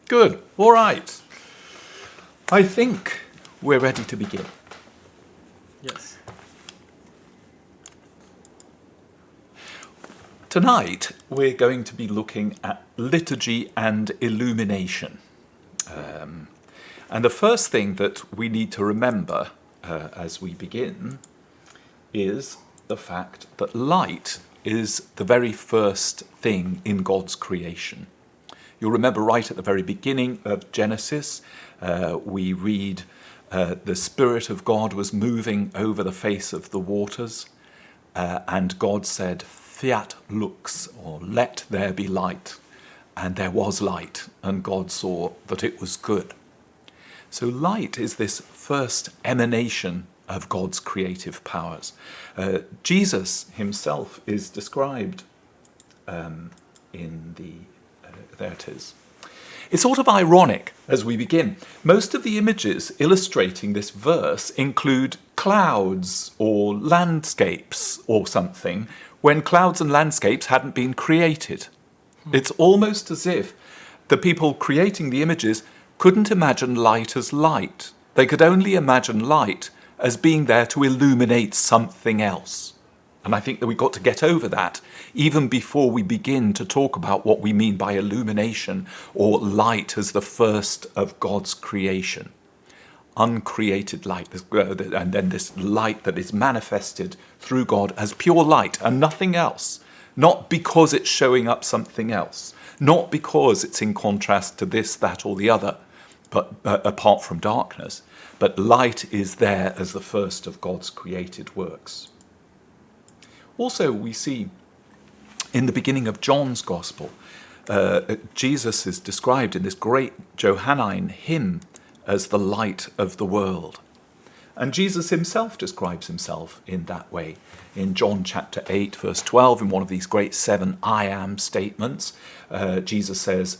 Good. All right. I think we're ready to begin. Yes. Tonight, we're going to be looking at liturgy and illumination. And the first thing that we need to remember as we begin is the fact that light is the very first thing in God's creation. You'll remember right at the very beginning of Genesis, we read, the Spirit of God was moving over the face of the waters, and God said, "Fiat lux," or "let there be light." And there was light, and God saw that it was good. So light is this first emanation of God's creative powers. Jesus himself is described in the... there it is. It's sort of ironic as we begin. Most of the images illustrating this verse include clouds or landscapes or something, when clouds and landscapes hadn't been created. It's almost as if the people creating the images couldn't imagine light as light. They could only imagine light as being there to illuminate something else. And I think that we've got to get over that even before we begin to talk about what we mean by illumination or light as the first of God's creation. Uncreated light, and then this light that is manifested through God as pure light and nothing else. Not because it's showing up something else. Not because it's in contrast to this, that, or the other, but apart from darkness. But light is there as the first of God's created works. Also, we see in the beginning of John's Gospel, Jesus is described in this great Johannine hymn as the light of the world. And Jesus himself describes himself in that way. In John chapter 8, verse 12, in one of these great 7 I am statements, Jesus says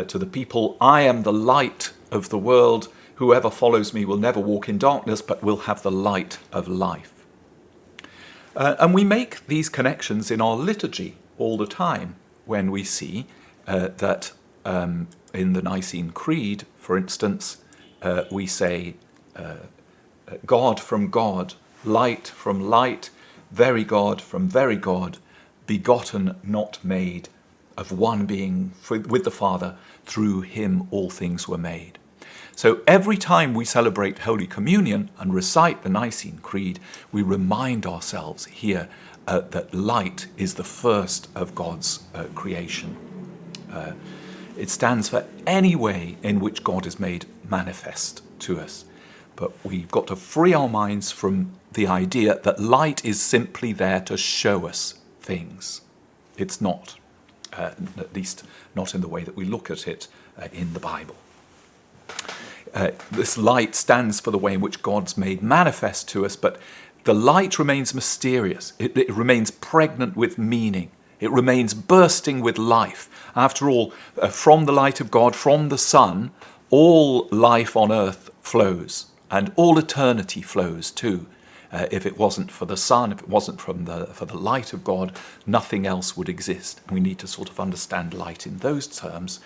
to the people, "I am the light of the world. Whoever follows me will never walk in darkness, but will have the light of life." And we make these connections in our liturgy all the time when we see that in the Nicene Creed, for instance, we say, God from God, light from light, very God from very God, begotten, not made, of one being with the Father, through him all things were made. So every time we celebrate Holy Communion and recite the Nicene Creed, we remind ourselves here that light is the first of God's creation. It stands for any way in which God is made manifest to us. But we've got to free our minds from the idea that light is simply there to show us things. It's not, at least not in the way that we look at it in the Bible. This light stands for the way in which God's made manifest to us, but the light remains mysterious. It remains pregnant with meaning. It remains bursting with life. After all, from the light of God, from the sun, all life on earth flows, and all eternity flows too. If it wasn't for the sun, if it wasn't for the light of God, nothing else would exist. We need to sort of understand light in those terms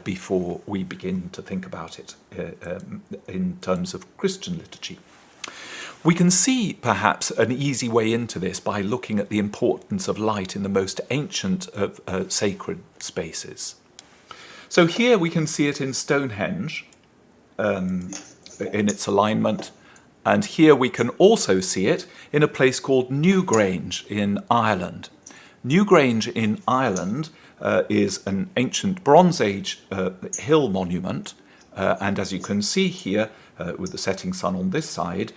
before we begin to think about it in terms of Christian liturgy. We can see perhaps an easy way into this by looking at the importance of light in the most ancient of sacred spaces. So here we can see it in Stonehenge, in its alignment. And here we can also see it in a place called Newgrange in Ireland. Newgrange in Ireland is an ancient Bronze Age hill monument. And as you can see here, with the setting sun on this side,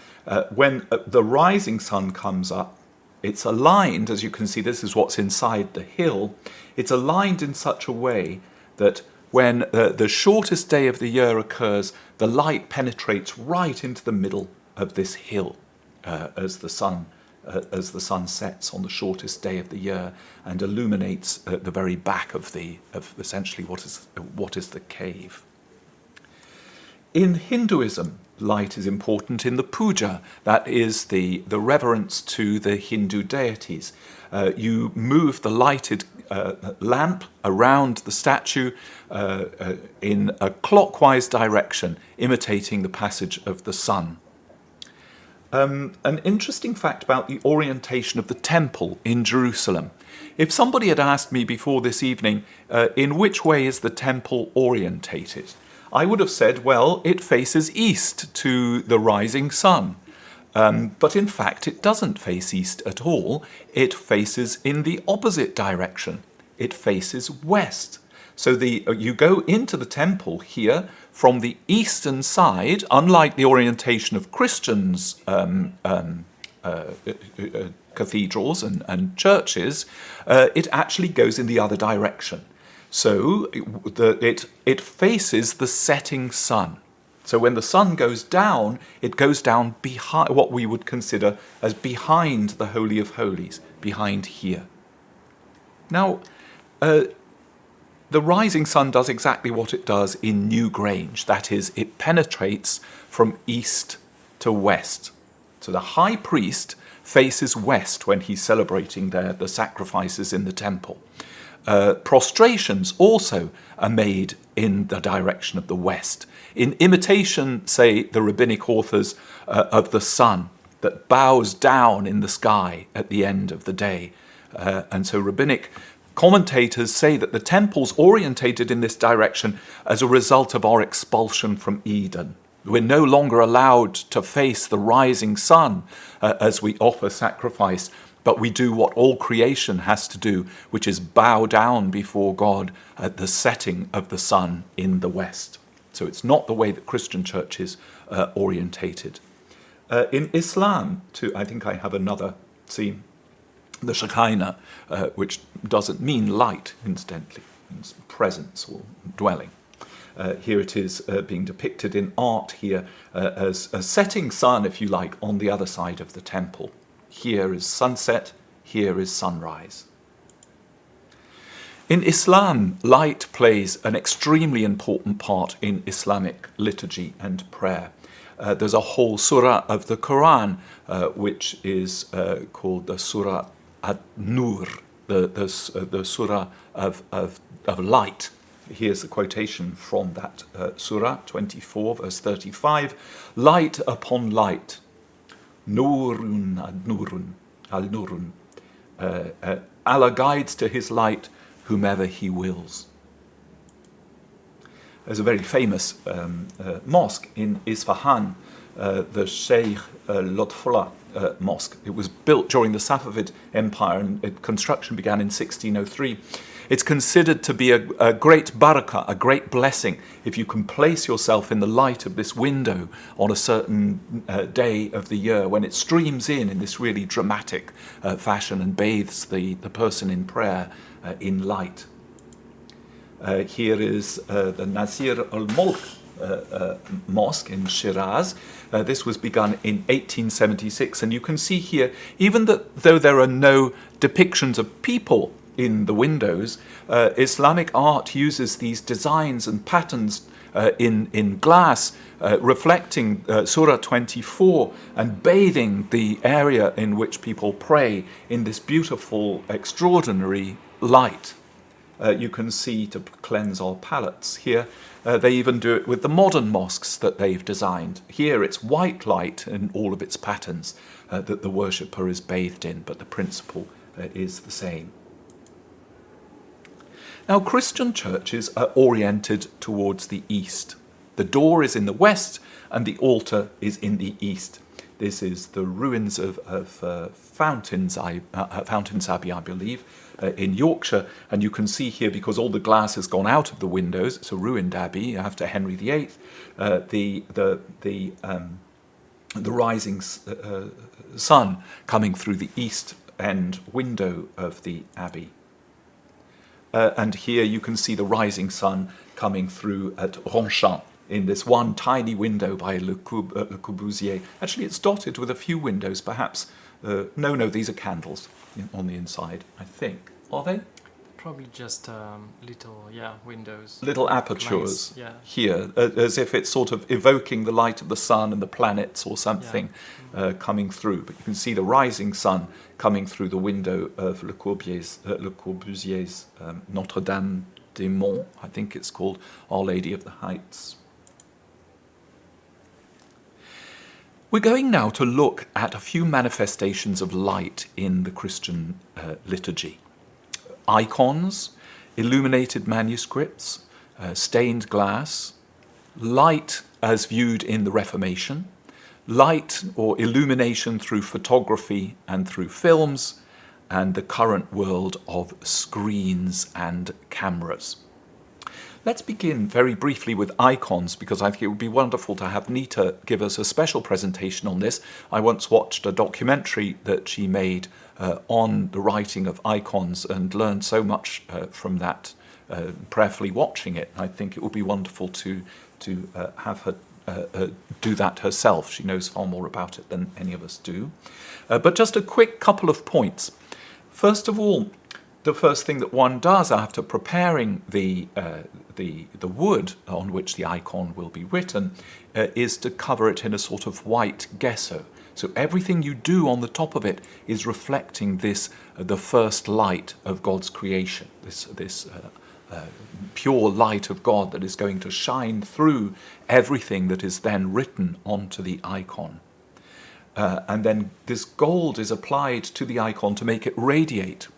when the rising sun comes up, it's aligned, as you can see, this is what's inside the hill. It's aligned in such a way that when the shortest day of the year occurs, the light penetrates right into the middle of this hill as the sun sets on the shortest day of the year and illuminates the very back of essentially what is the cave. In Hinduism, light is important in the puja. That is the reverence to the Hindu deities. You move the lighted lamp around the statue in a clockwise direction, imitating the passage of the sun. An interesting fact about the orientation of the temple in Jerusalem. If somebody had asked me before this evening, in which way is the temple orientated? I would have said, well, it faces east to the rising sun. But in fact, it doesn't face east at all. It faces in the opposite direction. It faces west. So you go into the temple here from the eastern side, unlike the orientation of Christians' cathedrals and churches, it actually goes in the other direction. So it faces the setting sun. So when the sun goes down, it goes down behind what we would consider as behind the Holy of Holies, behind here. Now, the rising sun does exactly what it does in New Grange. That is, it penetrates from east to west. So the high priest faces west when he's celebrating the sacrifices in the temple. Prostrations also are made in the direction of the west, in imitation, say, the rabbinic authors of the sun that bows down in the sky at the end of the day. And so rabbinic commentators say that the temple's orientated in this direction as a result of our expulsion from Eden. We're no longer allowed to face the rising sun as we offer sacrifice, but we do what all creation has to do, which is bow down before God at the setting of the sun in the west. So it's not the way that Christian churches orientated. In Islam, too, I think I have another scene. The Shekinah, which doesn't mean light, incidentally, means presence or dwelling. Here it is being depicted in art here as a setting sun, if you like, on the other side of the temple. Here is sunset, here is sunrise. In Islam, light plays an extremely important part in Islamic liturgy and prayer. There's a whole surah of the Quran which is called the Surah An-Nur, the surah of light. Here's a quotation from that surah, 24, verse 35. Light upon light. Nurun ad-nurun, al-nurun. Allah guides to his light whomever he wills. There's a very famous mosque in Isfahan, the Sheikh Lotfullah Mosque. It was built during the Safavid Empire and construction began in 1603. It's considered to be a great barakah, a great blessing, if you can place yourself in the light of this window on a certain day of the year when it streams in this really dramatic fashion and bathes the person in prayer in light. Here is the Nasir Al-Mul Mosque in Shiraz. This was begun in 1876, and you can see here, even though there are no depictions of people in the windows, Islamic art uses these designs and patterns in glass, reflecting Surah 24 and bathing the area in which people pray in this beautiful, extraordinary light. You can see to cleanse our palates. Here, they even do it with the modern mosques that they've designed. Here, it's white light in all of its patterns that the worshipper is bathed in, but the principle is the same. Now, Christian churches are oriented towards the east. The door is in the west and the altar is in the east. This is the ruins of Fountains Abbey, I believe, in Yorkshire. And you can see here, because all the glass has gone out of the windows, it's a ruined abbey after Henry VIII, the rising sun coming through the east end window of the abbey. And here you can see the rising sun coming through at Ronchamp in this one tiny window by Le Corbusier. Actually, it's dotted with a few windows, perhaps. No, these are candles on the inside, I think. Are they? Probably just little, windows. Little Like apertures blinds, yeah. here, as if it's sort of evoking the light of the sun and the planets or something coming through. But you can see the rising sun coming through the window of Le Corbusier's Notre-Dame des Monts, I think it's called, Our Lady of the Heights. We're going now to look at a few manifestations of light in the Christian liturgy. Icons, illuminated manuscripts, stained glass, light as viewed in the Reformation, light or illumination through photography and through films, and the current world of screens and cameras. Let's begin very briefly with icons, because I think it would be wonderful to have Nita give us a special presentation on this. I once watched a documentary that she made on the writing of icons and learned so much from that, prayerfully watching it. I think it would be wonderful to have her do that herself. She knows far more about it than any of us do. But just a quick couple of points. First of all, the first thing that one does after preparing the wood on which the icon will be written is to cover it in a sort of white gesso. So everything you do on the top of it is reflecting this, the first light of God's creation, this pure light of God that is going to shine through everything that is then written onto the icon. And then this gold is applied to the icon to make it radiate.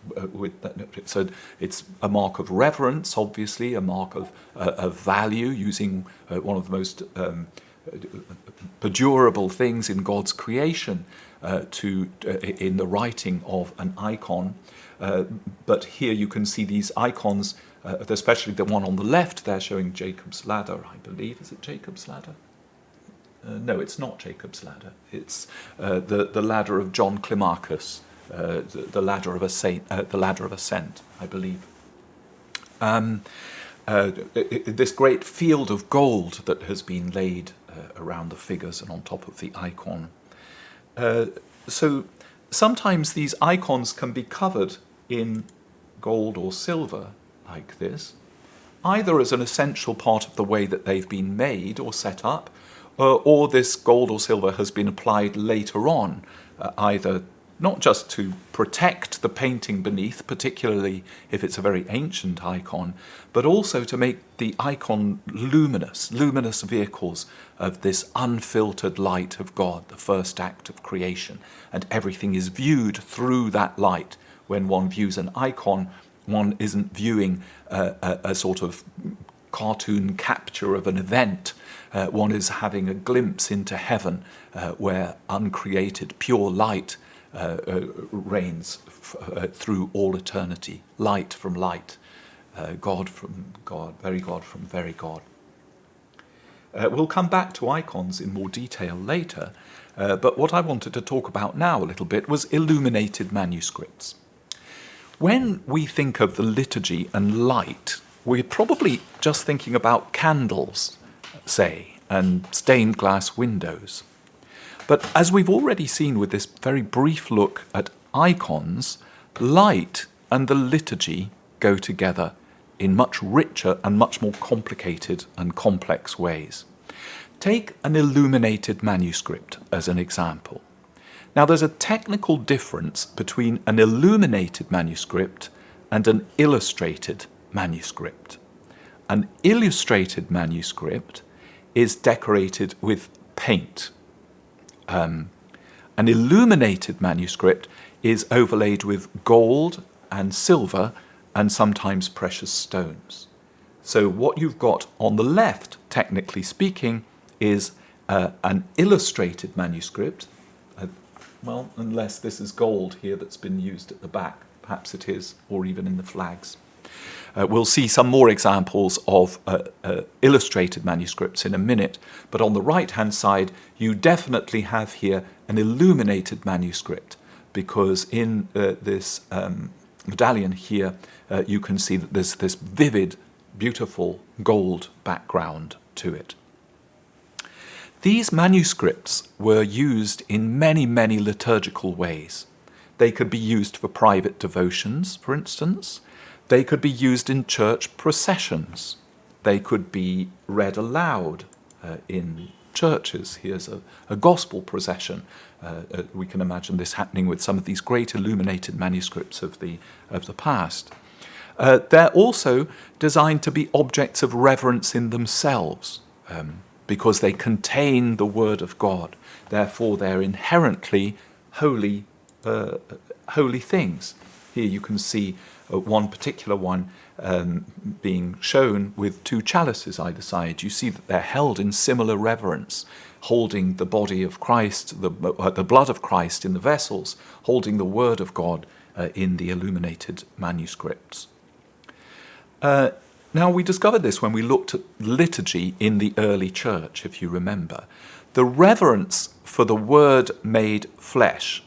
So it's a mark of reverence, obviously, a mark of value, using one of the most perdurable things in God's creation in the writing of an icon. But here you can see these icons, especially the one on the left there showing Jacob's ladder, I believe. Is it Jacob's ladder? No, it's not Jacob's ladder. It's the ladder of John Climacus, the ladder of a saint, the ladder of ascent, I believe. This great field of gold that has been laid around the figures and on top of the icon. So sometimes these icons can be covered in gold or silver like this, either as an essential part of the way that they've been made or set up, or this gold or silver has been applied later on, either not just to protect the painting beneath, particularly if it's a very ancient icon, but also to make the icon luminous vehicles of this unfiltered light of God, the first act of creation. And everything is viewed through that light. When one views an icon, one isn't viewing a sort of cartoon capture of an event. One is having a glimpse into heaven where uncreated pure light reigns through all eternity. Light from light, God from God, very God from very God. We'll come back to icons in more detail later, but what I wanted to talk about now a little bit was illuminated manuscripts. When we think of the liturgy and light, we're probably just thinking about candles, say, and stained glass windows. But as we've already seen with this very brief look at icons, light and the liturgy go together in much richer and much more complicated and complex ways. Take an illuminated manuscript as an example. Now, there's a technical difference between an illuminated manuscript and an illustrated manuscript. An illustrated manuscript is decorated with paint. An illuminated manuscript is overlaid with gold and silver and sometimes precious stones. So what you've got on the left, technically speaking, is an illustrated manuscript. Well, unless this is gold here that's been used at the back. Perhaps it is, or even in the flags. We'll see some more examples of illustrated manuscripts in a minute, but on the right-hand side, you definitely have here an illuminated manuscript, because in this medallion here, you can see that there's this vivid, beautiful gold background to it. These manuscripts were used in many, many liturgical ways. They could be used for private devotions, for instance. They could be used in church processions. They could be read aloud in churches. Here's a gospel procession. We can imagine this happening with some of these great illuminated manuscripts of the past. They're also designed to be objects of reverence in themselves, because they contain the Word of God. Therefore, they're inherently holy things. Here you can see one particular one being shown with two chalices either side. You see that they're held in similar reverence, holding the body of Christ, the blood of Christ in the vessels, holding the Word of God in the illuminated manuscripts. Now, we discovered this when we looked at liturgy in the early church, if you remember. The reverence for the Word made flesh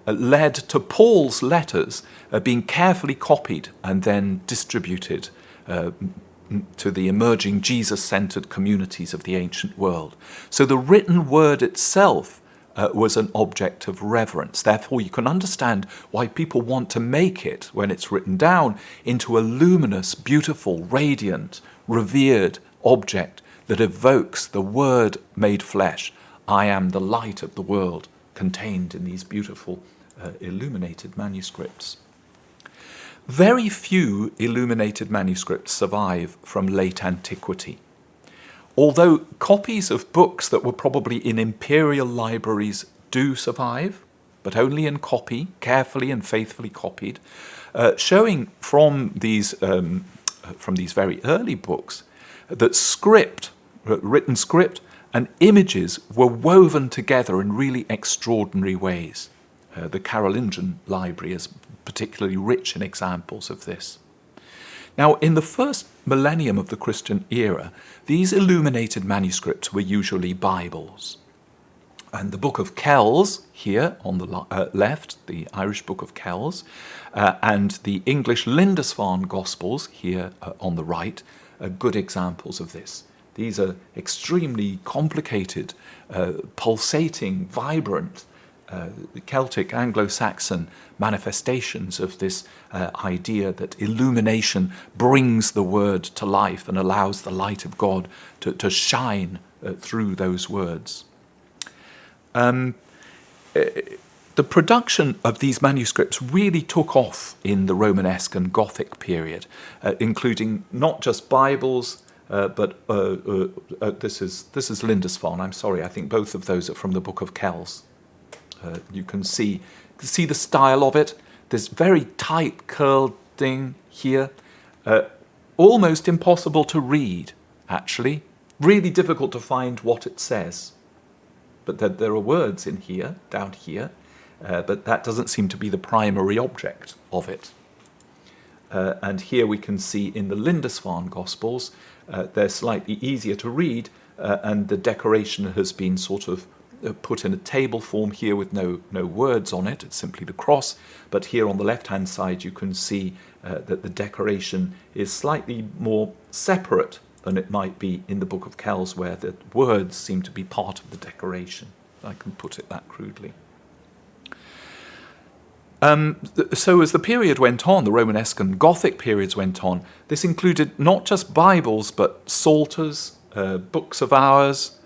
led to Paul's letters being carefully copied and then distributed to the emerging Jesus-centered communities of the ancient world. So the written word itself was an object of reverence. Therefore, you can understand why people want to make it, when it's written down, into a luminous, beautiful, radiant, revered object that evokes the Word made flesh. I am the light of the world, contained in these beautiful illuminated manuscripts. Very few illuminated manuscripts survive from late antiquity. Although copies of books that were probably in imperial libraries do survive, but only in copy, carefully and faithfully copied, showing from these very early books that written script and images were woven together in really extraordinary ways. The Carolingian library is particularly rich in examples of this. Now, in the first millennium of the Christian era, these illuminated manuscripts were usually Bibles. And the Book of Kells, here on the left, the Irish Book of Kells, and the English Lindisfarne Gospels, here on the right, are good examples of this. These are extremely complicated, pulsating, vibrant, Celtic, Anglo-Saxon manifestations of this idea that illumination brings the Word to life and allows the light of God to shine through those words. The production of these manuscripts really took off in the Romanesque and Gothic period, including not just Bibles, but this is Lindisfarne. I'm sorry, I think both of those are from the Book of Kells. You can see the style of it, this very tight curled thing here, almost impossible to read, actually, really difficult to find what it says. But there are words in here, down here, but that doesn't seem to be the primary object of it. And here we can see in the Lindisfarne Gospels, they're slightly easier to read, and the decoration has been sort of put in a table form here with no words on it. It's simply the cross. But here on the left-hand side, you can see that the decoration is slightly more separate than it might be in the Book of Kells, where the words seem to be part of the decoration. I can put it that crudely. So as the period went on, the Romanesque and Gothic periods went on, this included not just Bibles, but psalters, books of hours,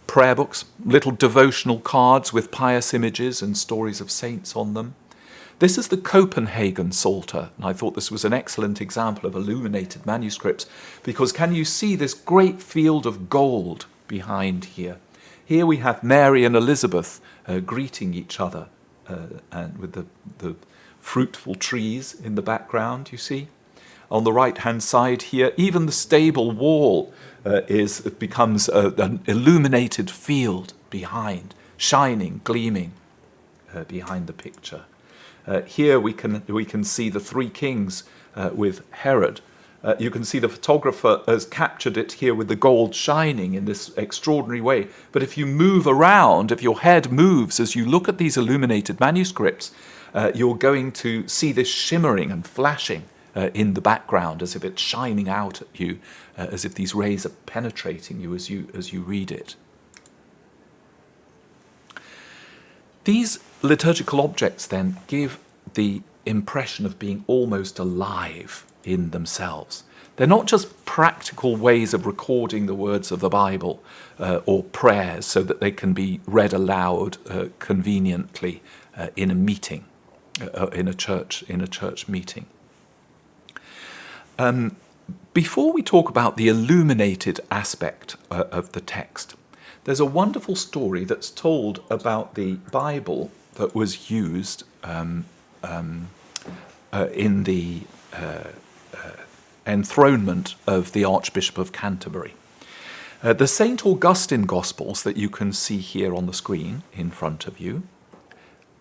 prayer books, little devotional cards with pious images and stories of saints on them. This is the Copenhagen Salter, and I thought this was an excellent example of illuminated manuscripts, because can you see this great field of gold behind here? Here we have Mary and Elizabeth greeting each other, and with the fruitful trees in the background, you see. On the right-hand side here, even the stable wall becomes an illuminated field behind, shining, gleaming behind the picture. Here we can see the three kings with Herod. You can see the photographer has captured it here with the gold shining in this extraordinary way. But if you move around, if your head moves as you look at these illuminated manuscripts, you're going to see this shimmering and flashing in the background, as if it's shining out at you, as if these rays are penetrating you as you read it. These liturgical objects then give the impression of being almost alive in themselves. They're not just practical ways of recording the words of the Bible or prayers so that they can be read aloud conveniently in a meeting, in a church meeting. Before we talk about the illuminated aspect of the text, there's a wonderful story that's told about the Bible that was used in the enthronement of the Archbishop of Canterbury. The St. Augustine Gospels that you can see here on the screen in front of you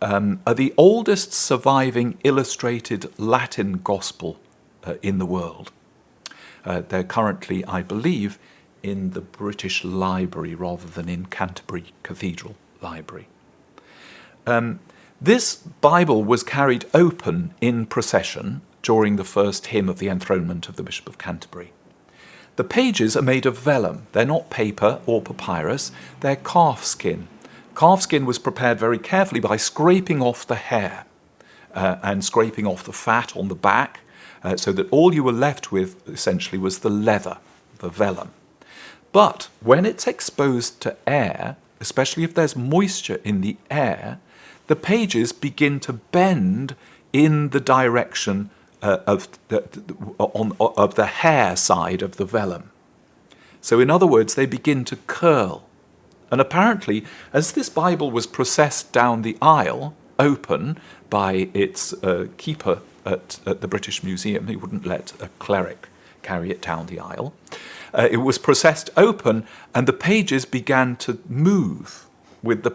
are the oldest surviving illustrated Latin Gospel in the world. They're currently, I believe, in the British Library rather than in Canterbury Cathedral Library. This Bible was carried open in procession during the first hymn of the enthronement of the Bishop of Canterbury. The pages are made of vellum. They're not paper or papyrus, they're calf skin. Calf skin was prepared very carefully by scraping off the hair and scraping off the fat on the back, so that all you were left with essentially was the leather, the vellum. But when it's exposed to air, especially if there's moisture in the air, the pages begin to bend in the direction of the hair side of the vellum. So in other words, they begin to curl. And apparently, as this Bible was processed down the aisle, open, by its keeper at the British Museum, he wouldn't let a cleric carry it down the aisle, it was processed open, and the pages began to move with the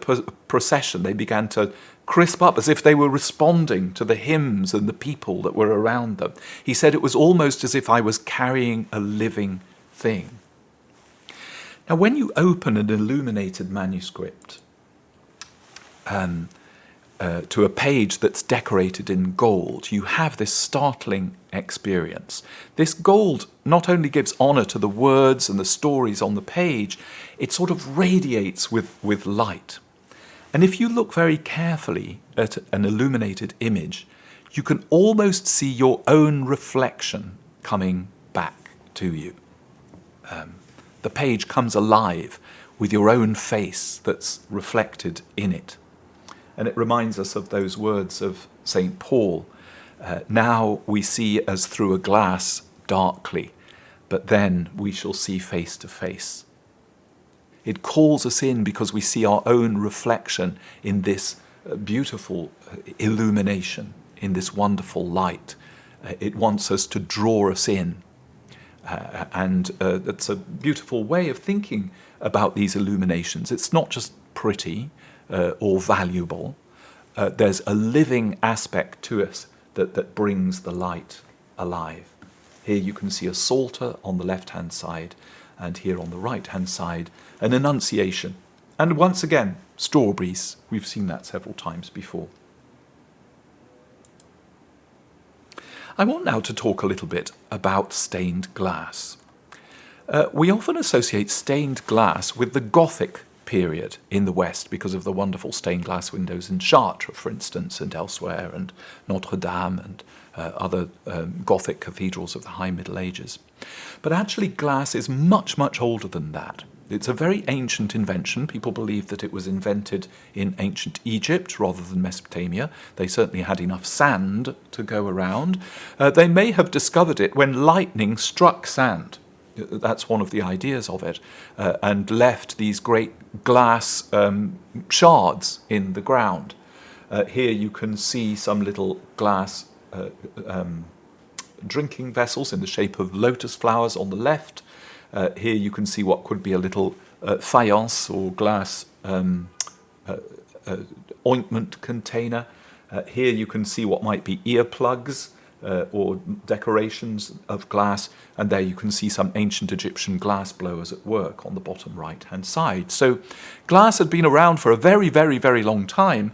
procession. They began to crisp up as if they were responding to the hymns and the people that were around them. He said it was almost as if I was carrying a living thing. Now, when you open an illuminated manuscript to a page that's decorated in gold, you have this startling experience. This gold not only gives honor to the words and the stories on the page, it sort of radiates with light. And if you look very carefully at an illuminated image, you can almost see your own reflection coming back to you. The page comes alive with your own face that's reflected in it. And it reminds us of those words of St. Paul, now we see as through a glass darkly, but then we shall see face to face. It calls us in because we see our own reflection in this beautiful illumination, in this wonderful light. It wants us to draw us in. And that's a beautiful way of thinking about these illuminations. It's not just pretty or valuable. There's a living aspect to us that brings the light alive. Here you can see a Psalter on the left-hand side, and here on the right-hand side, an Annunciation. And once again, strawberries. We've seen that several times before. I want now to talk a little bit about stained glass. We often associate stained glass with the Gothic period in the West because of the wonderful stained glass windows in Chartres, for instance, and elsewhere, and Notre Dame and other Gothic cathedrals of the High Middle Ages. But actually glass is much, much older than that. It's a very ancient invention. People believe that it was invented in ancient Egypt rather than Mesopotamia. They certainly had enough sand to go around. They may have discovered it when lightning struck sand. That's one of the ideas of it, and left these great glass shards in the ground. Here you can see some little glass drinking vessels in the shape of lotus flowers on the left. Here you can see what could be a little faience or glass ointment container. Here you can see what might be earplugs or decorations of glass, and there you can see some ancient Egyptian glass blowers at work on the bottom right-hand side. So glass had been around for a very, very, very long time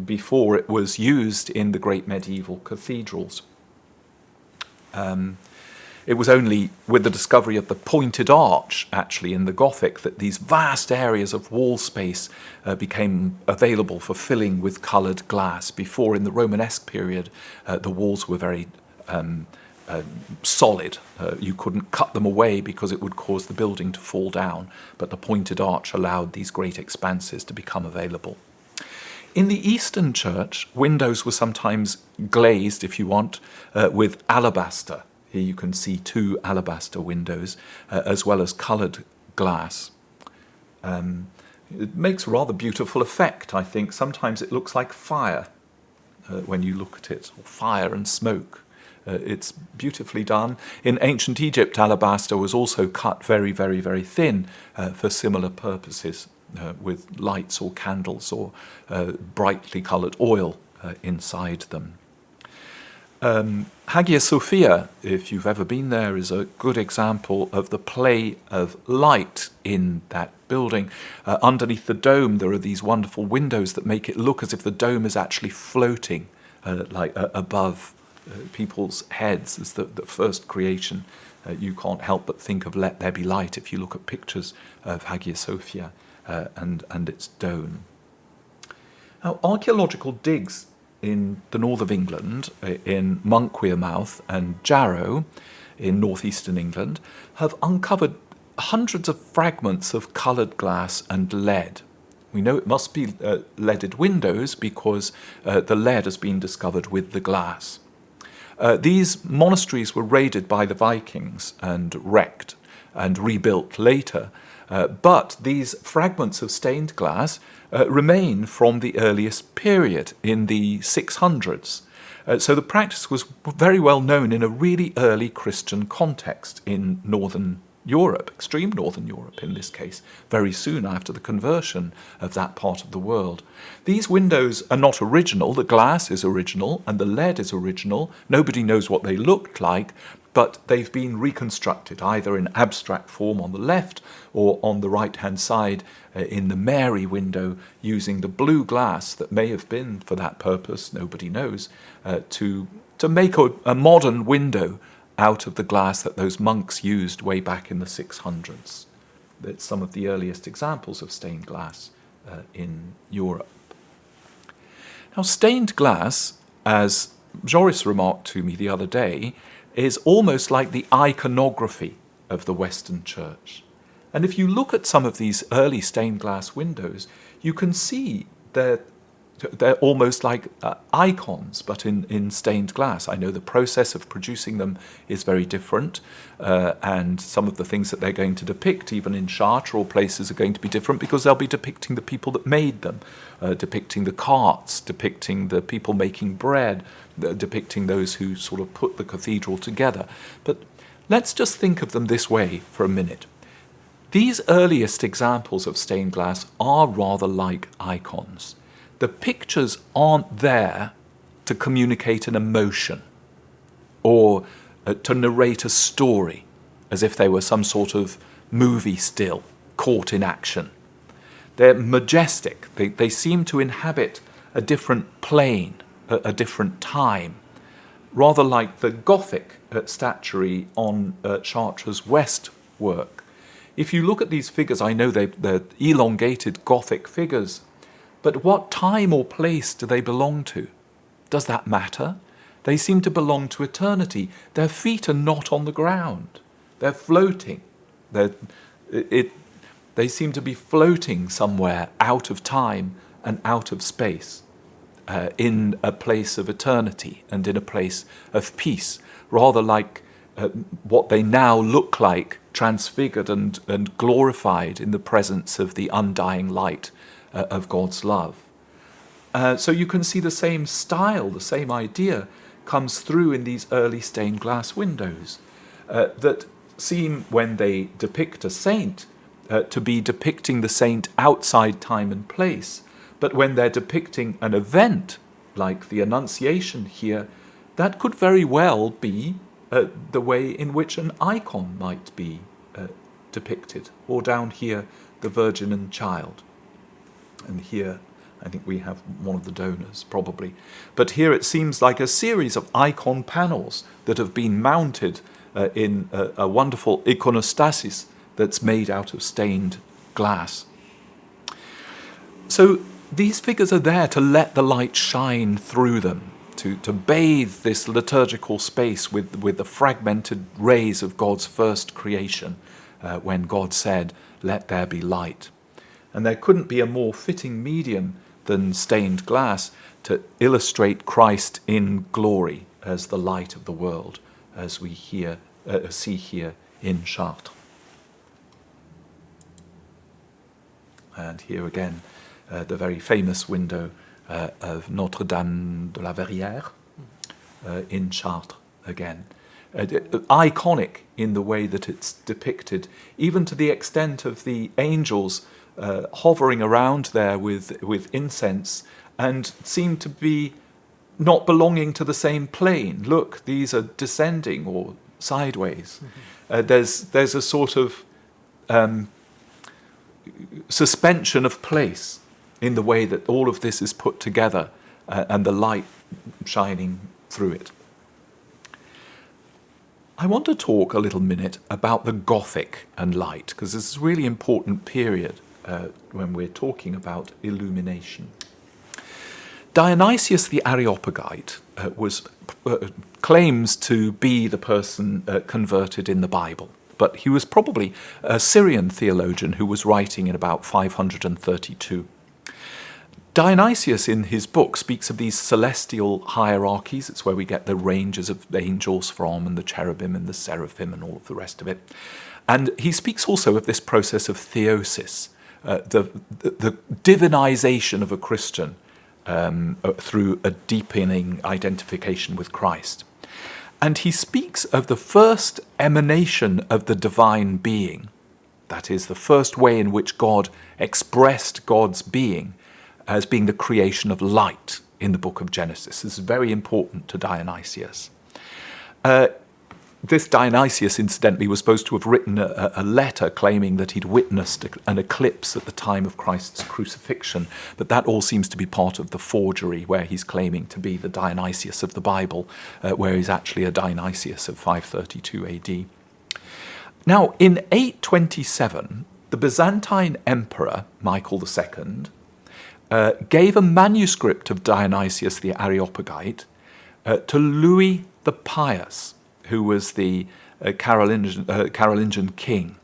before it was used in the great medieval cathedrals. It was only with the discovery of the pointed arch, actually, in the Gothic, that these vast areas of wall space became available for filling with coloured glass. Before, in the Romanesque period, the walls were very solid. You couldn't cut them away because it would cause the building to fall down, but the pointed arch allowed these great expanses to become available. In the Eastern Church, windows were sometimes glazed, if you want, with alabaster. Here you can see 2 alabaster windows, as well as coloured glass. It makes a rather beautiful effect, I think. Sometimes it looks like fire when you look at it, or fire and smoke. It's beautifully done. In ancient Egypt, alabaster was also cut very, very, very thin for similar purposes, with lights or candles or brightly coloured oil inside them. Hagia Sophia, if you've ever been there, is a good example of the play of light in that building. Underneath the dome, there are these wonderful windows that make it look as if the dome is actually floating above people's heads as the first creation. You can't help but think of Let There Be Light if you look at pictures of Hagia Sophia and its dome. Now, archaeological digs in the north of England, in Monk Wearmouth and Jarrow in northeastern England, have uncovered hundreds of fragments of coloured glass and lead. We know it must be leaded windows because the lead has been discovered with the glass. These monasteries were raided by the Vikings and wrecked and rebuilt later, but these fragments of stained glass remain from the earliest period in the 600s. So the practice was very well known in a really early Christian context in northern Europe, extreme northern Europe in this case, very soon after the conversion of that part of the world. These windows are not original. The glass is original and the lead is original. Nobody knows what they looked like, but they've been reconstructed either in abstract form on the left or on the right-hand side in the Mary window, using the blue glass that may have been for that purpose, nobody knows, to make a modern window out of the glass that those monks used way back in the 600s. That's some of the earliest examples of stained glass in Europe. Now, stained glass, as Joris remarked to me the other day, is almost like the iconography of the Western Church. And if you look at some of these early stained glass windows, you can see they're almost like icons, but in stained glass. I know the process of producing them is very different, and some of the things that they're going to depict, even in Chartres or places, are going to be different because they'll be depicting the people that made them, depicting the carts, depicting the people making bread, depicting those who sort of put the cathedral together. But let's just think of them this way for a minute. These earliest examples of stained glass are rather like icons. The pictures aren't there to communicate an emotion or to narrate a story as if they were some sort of movie still caught in action. They're majestic. They seem to inhabit a different plane, a different time, rather like the Gothic statuary on Chartres' west work. If you look at these figures, I know they're elongated Gothic figures, but what time or place do they belong to? Does that matter? They seem to belong to eternity. Their feet are not on the ground. They're floating. They seem to be floating somewhere out of time and out of space, in a place of eternity and in a place of peace, rather like what they now look like, transfigured and glorified in the presence of the undying light of God's love. So you can see the same style, the same idea comes through in these early stained glass windows that seem, when they depict a saint, to be depicting the saint outside time and place. But when they're depicting an event, like the Annunciation here, that could very well be the way in which an icon might be depicted. Or down here, the Virgin and Child. And here, I think we have one of the donors, probably. But here it seems like a series of icon panels that have been mounted in a wonderful iconostasis that's made out of stained glass. So these figures are there to let the light shine through them, to bathe this liturgical space with the fragmented rays of God's first creation, when God said, "Let there be light." And there couldn't be a more fitting medium than stained glass to illustrate Christ in glory as the light of the world, as we see here in Chartres. And here again, the very famous window of Notre-Dame de la Verrière in Chartres again. Iconic in the way that it's depicted, even to the extent of the angels hovering around there with incense and seem to be not belonging to the same plane. Look, these are descending or sideways. There's a sort of suspension of place in the way that all of this is put together and the light shining through it. I want to talk a little minute about the Gothic and light, because this is a really important period when we're talking about illumination. Dionysius the Areopagite claims to be the person converted in the Bible, but he was probably a Syrian theologian who was writing in about 532. Dionysius in his book speaks of these celestial hierarchies. It's where we get the ranges of angels from, and the cherubim and the seraphim and all of the rest of it. And he speaks also of this process of theosis, the divinization of a Christian through a deepening identification with Christ. And he speaks of the first emanation of the divine being, that is, the first way in which God expressed God's being, as being the creation of light in the book of Genesis. This is very important to Dionysius. This Dionysius, incidentally, was supposed to have written a letter claiming that he'd witnessed an eclipse at the time of Christ's crucifixion, but that all seems to be part of the forgery, where he's claiming to be the Dionysius of the Bible, where he's actually a Dionysius of 532 AD. Now, in 827, the Byzantine emperor, Michael II, gave a manuscript of Dionysius the Areopagite to Louis the Pious, who was the Carolingian king.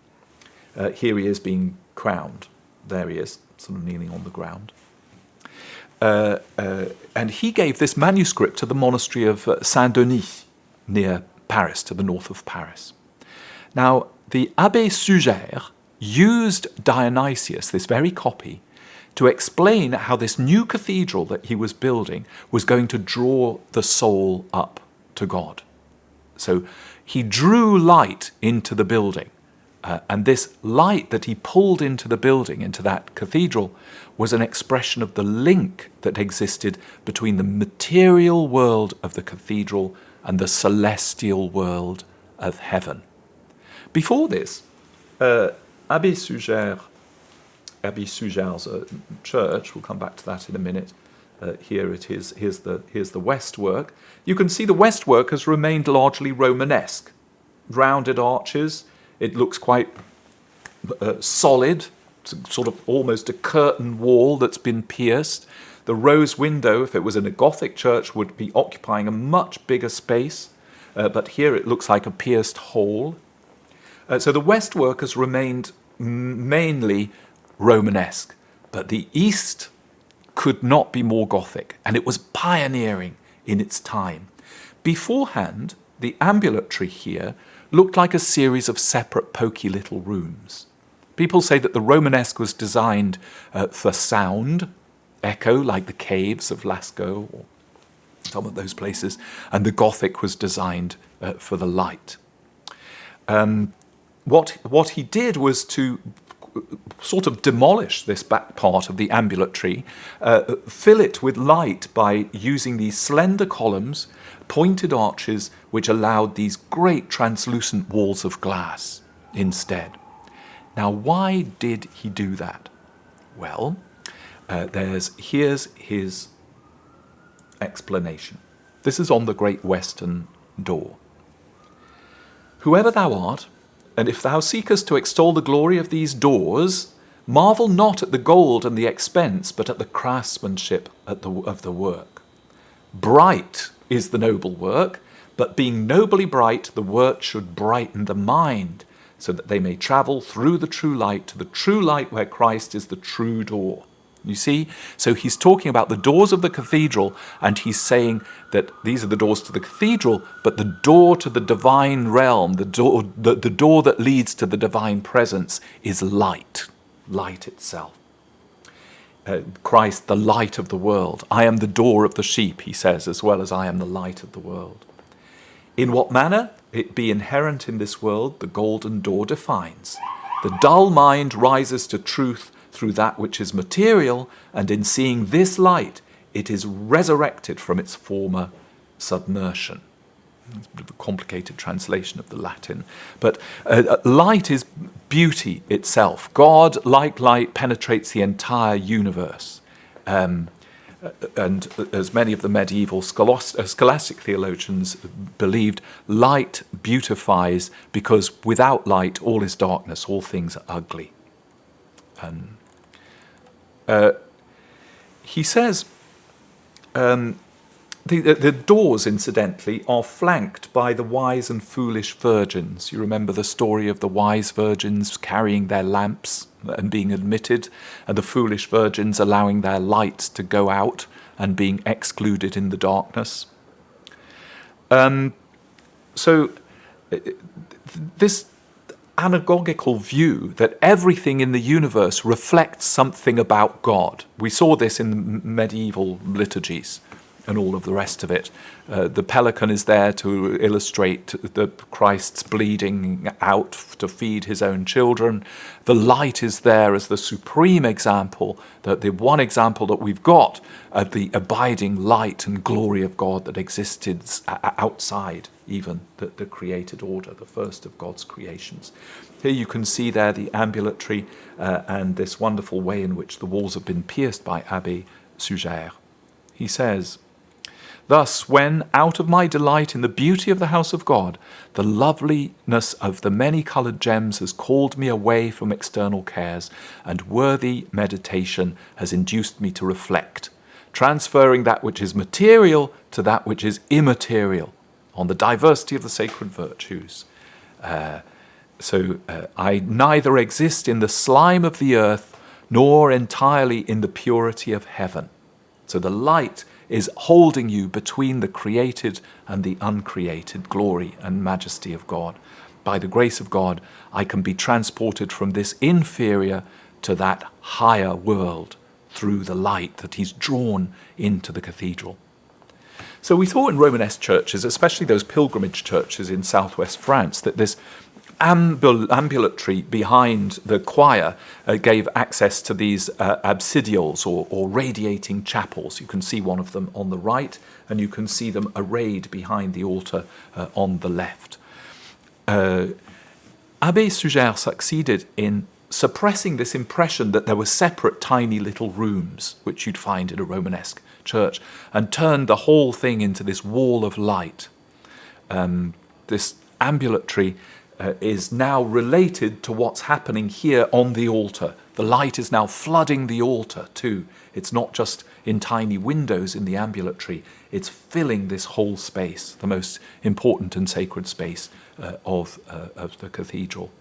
Here he is being crowned. There he is, sort of kneeling on the ground. And he gave this manuscript to the monastery of Saint-Denis, near Paris, to the north of Paris. Now, the Abbé Suger used Dionysius, this very copy, to explain how this new cathedral that he was building was going to draw the soul up to God. So he drew light into the building, and this light that he pulled into the building, into that cathedral, was an expression of the link that existed between the material world of the cathedral and the celestial world of heaven. Before this, Abbé Suger's church, we'll come back to that in a minute. Here it is. Here's the westwork. You can see the westwork has remained largely Romanesque. Rounded arches. It looks quite solid. It's sort of almost a curtain wall that's been pierced. The rose window, if it was in a Gothic church, would be occupying a much bigger space. But here it looks like a pierced hole. So the westwork has remained mainly Romanesque, but the east could not be more Gothic, and it was pioneering in its time. Beforehand, the ambulatory here looked like a series of separate poky little rooms. People say that the Romanesque was designed for sound, echo, like the caves of Lascaux or some of those places, and the Gothic was designed for the light. What he did was to sort of demolish this back part of the ambulatory, fill it with light by using these slender columns, pointed arches, which allowed these great translucent walls of glass instead. Now, why did he do that? Well, here's his explanation. This is on the Great Western Door. Whoever thou art, and if thou seekest to extol the glory of these doors, marvel not at the gold and the expense, but at the craftsmanship of the work. Bright is the noble work, but being nobly bright, the work should brighten the mind, so that they may travel through the true light to the true light where Christ is the true door. You see? So he's talking about the doors of the cathedral, and he's saying that these are the doors to the cathedral, but the door to the divine realm, the door that leads to the divine presence is light, light itself. Christ, the light of the world. I am the door of the sheep, he says, as well as I am the light of the world. In what manner it be inherent in this world, the golden door defines. The dull mind rises to truth through that which is material, and in seeing this light, it is resurrected from its former submersion. It's a bit of a complicated translation of the Latin. But light is beauty itself. God, like light, penetrates the entire universe. And as many of the medieval scholastic theologians believed, light beautifies, because without light, all is darkness, all things are ugly. He says the doors, incidentally, are flanked by the wise and foolish virgins. You remember the story of the wise virgins carrying their lamps and being admitted, and the foolish virgins allowing their lights to go out and being excluded in the darkness. So this anagogical view that everything in the universe reflects something about God. We saw this in medieval liturgies and all of the rest of it. The pelican is there to illustrate the Christ's bleeding out to feed his own children. The light is there as the supreme example, the one example that we've got of the abiding light and glory of God that existed outside even the created order, the first of God's creations. Here you can see there the ambulatory and this wonderful way in which the walls have been pierced by Abbé Suger. He says, "Thus, when, out of my delight in the beauty of the house of God, the loveliness of the many-coloured gems has called me away from external cares, and worthy meditation has induced me to reflect, transferring that which is material to that which is immaterial, on the diversity of the sacred virtues. I neither exist in the slime of the earth, nor entirely in the purity of heaven." So the light is holding you between the created and the uncreated glory and majesty of God. By the grace of God, I can be transported from this inferior to that higher world through the light that he's drawn into the cathedral. So we saw in Romanesque churches, especially those pilgrimage churches in southwest France, that this ambulatory behind the choir gave access to these absidials or radiating chapels. You can see one of them on the right, and you can see them arrayed behind the altar on the left. Abbé Suger succeeded in suppressing this impression that there were separate tiny little rooms, which you'd find in a Romanesque church, and turned the whole thing into this wall of light. This ambulatory is now related to what's happening here on the altar. The light is now flooding the altar too. It's not just in tiny windows in the ambulatory, it's filling this whole space, the most important and sacred space of the cathedral.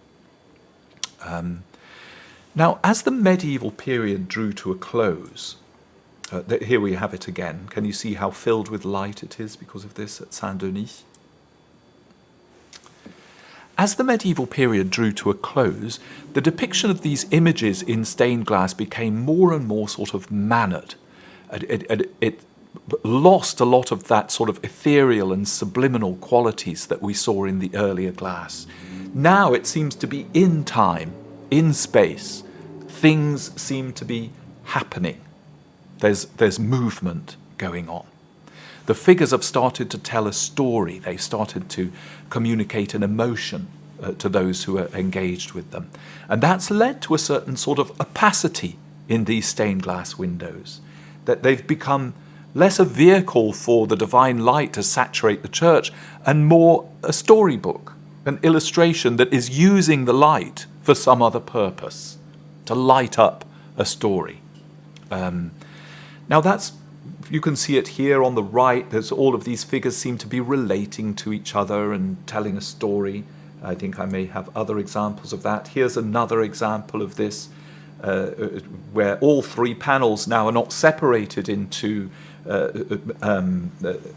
Now, as the medieval period drew to a close, here we have it again. Can you see how filled with light it is because of this at Saint-Denis? As the medieval period drew to a close, the depiction of these images in stained glass became more and more sort of mannered. It lost a lot of that sort of ethereal and subliminal qualities that we saw in the earlier glass. Now it seems to be in time, in space. Things seem to be happening. There's movement going on. The figures have started to tell a story. They've started to communicate an emotion to those who are engaged with them. And that's led to a certain sort of opacity in these stained glass windows, that they've become less a vehicle for the divine light to saturate the church and more a storybook an illustration that is using the light for some other purpose, to light up a story. Now that's, you can see it here on the right. There's all of these figures seem to be relating to each other and telling a story. I think I may have other examples of that. Here's another example of this, where all three panels now are not separated into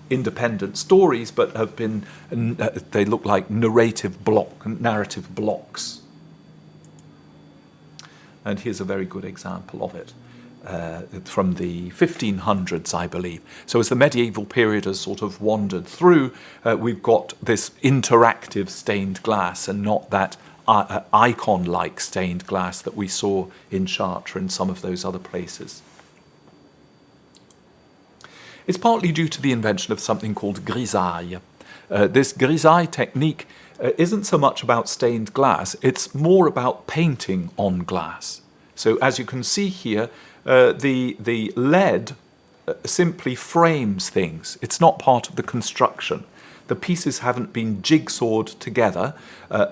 independent stories, but have been, they look like narrative blocks. And here's a very good example of it, from the 1500s, I believe. So as the medieval period has sort of wandered through, we've got this interactive stained glass and not that icon-like stained glass that we saw in Chartres and some of those other places. It's partly due to the invention of something called Grizzaria. This Grizzaria technique isn't so much about stained glass, it's more about painting on glass. So as you can see here, the lead simply frames things. It's not part of the construction. The pieces haven't been jigsawed together.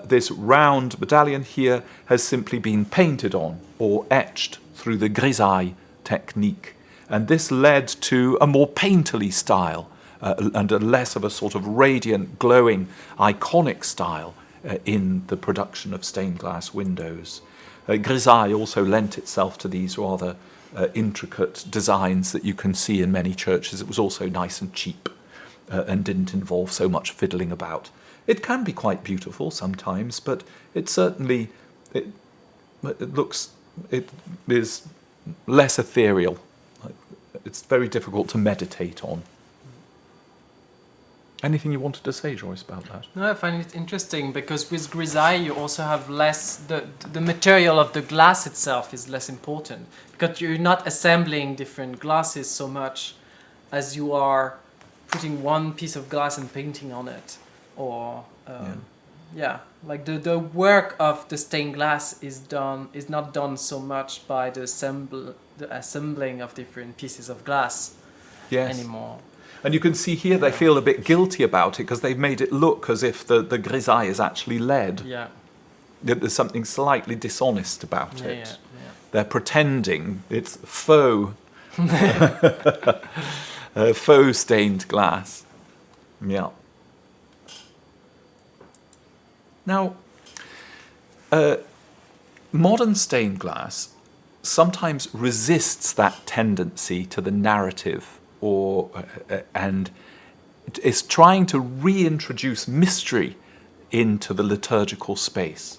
This round medallion here has simply been painted on or etched through the Grizzaria technique. And this led to a more painterly style and a less of a sort of radiant, glowing, iconic style in the production of stained glass windows. Grizzaria also lent itself to these rather intricate designs that you can see in many churches. It was also nice and cheap and didn't involve so much fiddling about. It can be quite beautiful sometimes, but it certainly, it is less ethereal. It's very difficult to meditate on. Anything you wanted to say, Joyce, about that? No, I find it interesting because with Grizzaria you also have less, the material of the glass itself is less important because you're not assembling different glasses so much as you are putting one piece of glass and painting on it. Or, like the work of the stained glass is not done so much by the assembling of different pieces of glass anymore. And you can see here they feel a bit guilty about it because they've made it look as if the Grizzaria is actually lead. Yeah. There's something slightly dishonest about it. Yeah. They're pretending it's faux, faux stained glass. Yeah. Now, modern stained glass sometimes resists that tendency to the narrative, and is trying to reintroduce mystery into the liturgical space.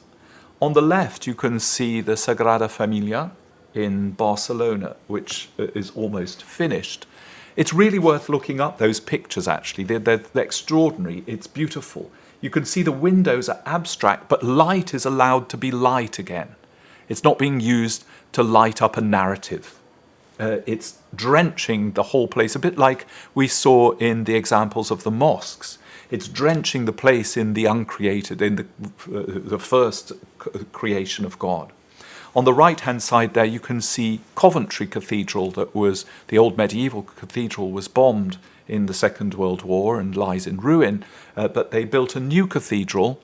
On the left, you can see the Sagrada Familia in Barcelona, which is almost finished. It's really worth looking up those pictures, actually. They're extraordinary. It's beautiful. You can see the windows are abstract, but light is allowed to be light again. It's not being used to light up a narrative. It's drenching the whole place, a bit like we saw in the examples of the mosques. It's drenching the place in the uncreated, in the first creation of God. On the right-hand side there, you can see Coventry Cathedral, the old medieval cathedral was bombed in the Second World War and lies in ruin, but they built a new cathedral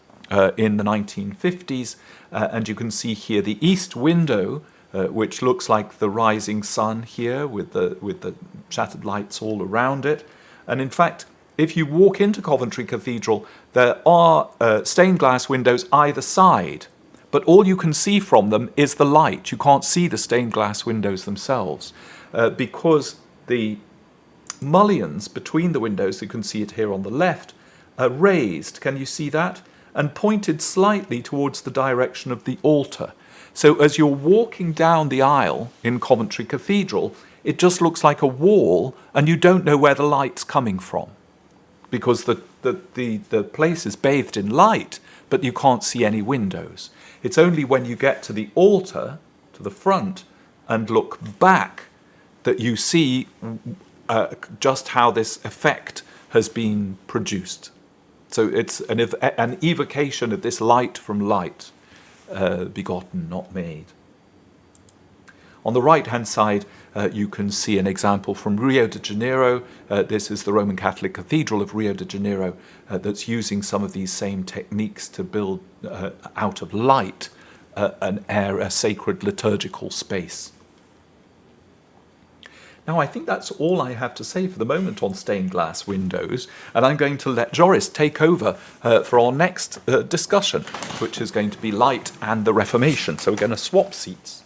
in the 1950s, and you can see here the east window, which looks like the rising sun here with the shattered lights all around it. And in fact, if you walk into Coventry Cathedral, there are stained glass windows either side, but all you can see from them is the light. You can't see the stained glass windows themselves because the mullions between the windows, you can see it here on the left, are raised. Can you see that? And pointed slightly towards the direction of the altar. So as you're walking down the aisle in Coventry Cathedral, it just looks like a wall and you don't know where the light's coming from because the place is bathed in light, but you can't see any windows. It's only when you get to the altar, to the front, and look back that you see just how this effect has been produced. So it's an evocation of this light from light. Begotten, not made. On the right-hand side, You can see an example from Rio de Janeiro. This is the Roman Catholic Cathedral of Rio de Janeiro that's using some of these same techniques to build out of light a sacred liturgical space. Now, I think that's all I have to say for the moment on stained glass windows, and I'm going to let Joris take over for our next discussion, which is going to be light and the Reformation. So we're going to swap seats.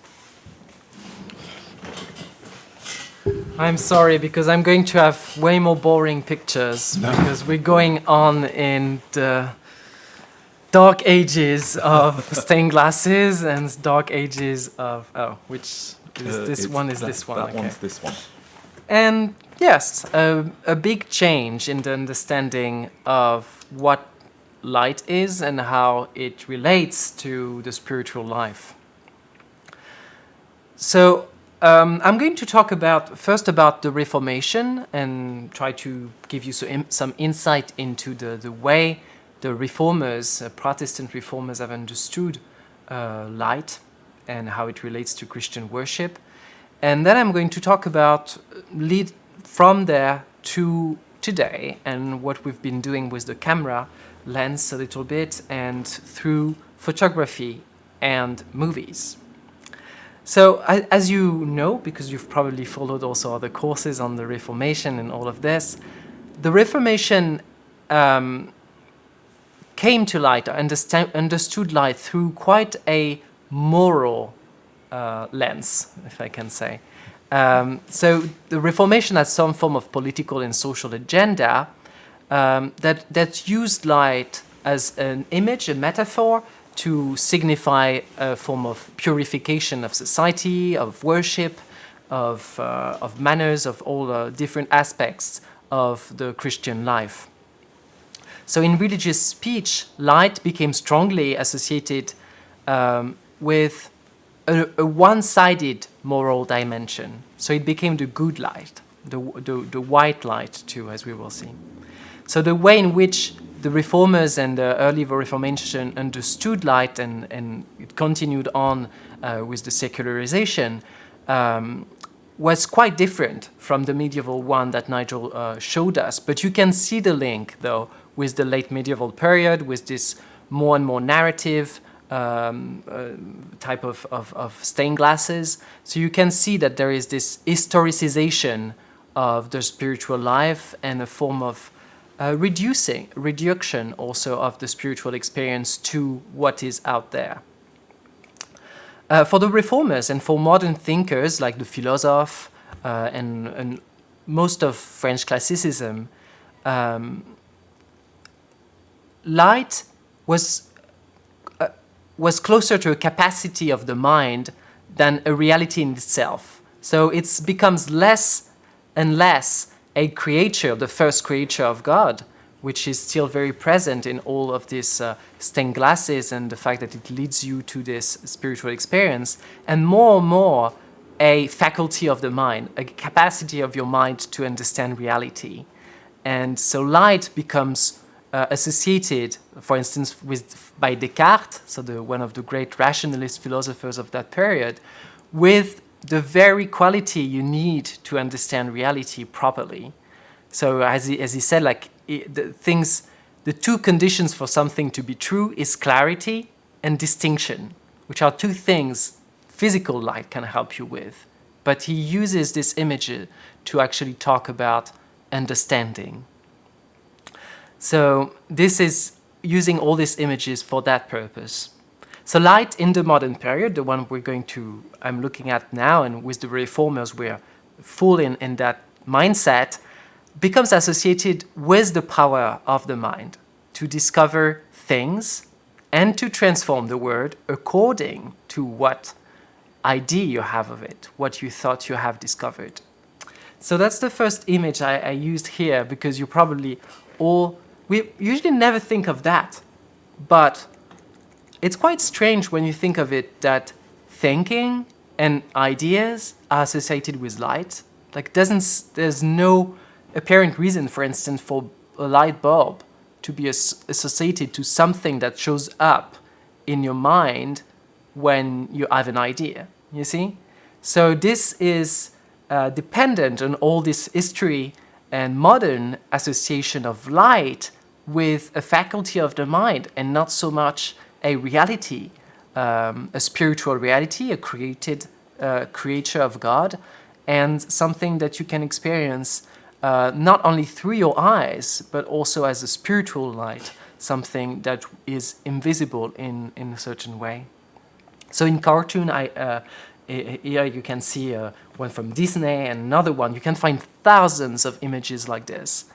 I'm sorry, because I'm going to have way more boring pictures, because we're going on in the dark ages of stained glasses and dark ages of, which is this one is this one. That okay. one's this one. And yes, a big change in the understanding of what light is and how it relates to the spiritual life. So I'm going to talk first about the Reformation and try to give you some insight into the way the reformers, Protestant reformers, have understood light and how it relates to Christian worship. And then I'm going to talk about lead from there to today and what we've been doing with the camera lens a little bit and through photography and movies. So as you know, because you've probably followed also other courses on the Reformation and all of this, the Reformation came to light, understood light through quite a moral lens, if I can say. So the Reformation has some form of political and social agenda that used light as an image, a metaphor, to signify a form of purification of society, of worship, of manners, of all different aspects of the Christian life. So in religious speech, light became strongly associated with a one-sided moral dimension. So it became the good light, the white light too, as we will see. So the way in which the reformers and the early Reformation understood light and it continued on with the secularization was quite different from the medieval one that Nigel showed us. But you can see the link, though, with the late medieval period, with this more and more narrative type of stained glasses. So you can see that there is this historicization of the spiritual life and a form of reduction also of the spiritual experience to what is out there. For the reformers and for modern thinkers like the philosophe and most of French classicism, light was closer to a capacity of the mind than a reality in itself. So it becomes less and less a creature, the first creature of God, which is still very present in all of these stained glasses and the fact that it leads you to this spiritual experience, and more a faculty of the mind, a capacity of your mind to understand reality. And so light becomes associated, for instance, by Descartes, so one of the great rationalist philosophers of that period, with the very quality you need to understand reality properly. So as he said, like the two conditions for something to be true is clarity and distinction, which are two things physical light can help you with. But he uses this image to actually talk about understanding. So this is using all these images for that purpose. So light in the modern period, the one I'm looking at now, and with the reformers we're full in that mindset, becomes associated with the power of the mind to discover things and to transform the world according to what idea you have of it, what you thought you have discovered. So that's the first image I used here, because you probably we usually never think of that, but it's quite strange when you think of it that thinking and ideas are associated with light. Like there's no apparent reason, for instance, for a light bulb to be associated to something that shows up in your mind when you have an idea, you see? So this is dependent on all this history and modern association of light with a faculty of the mind and not so much a reality, a spiritual reality, a creature of God, and something that you can experience not only through your eyes, but also as a spiritual light, something that is invisible in a certain way. So in cartoon, here you can see one from Disney and another one. You can find thousands of images like this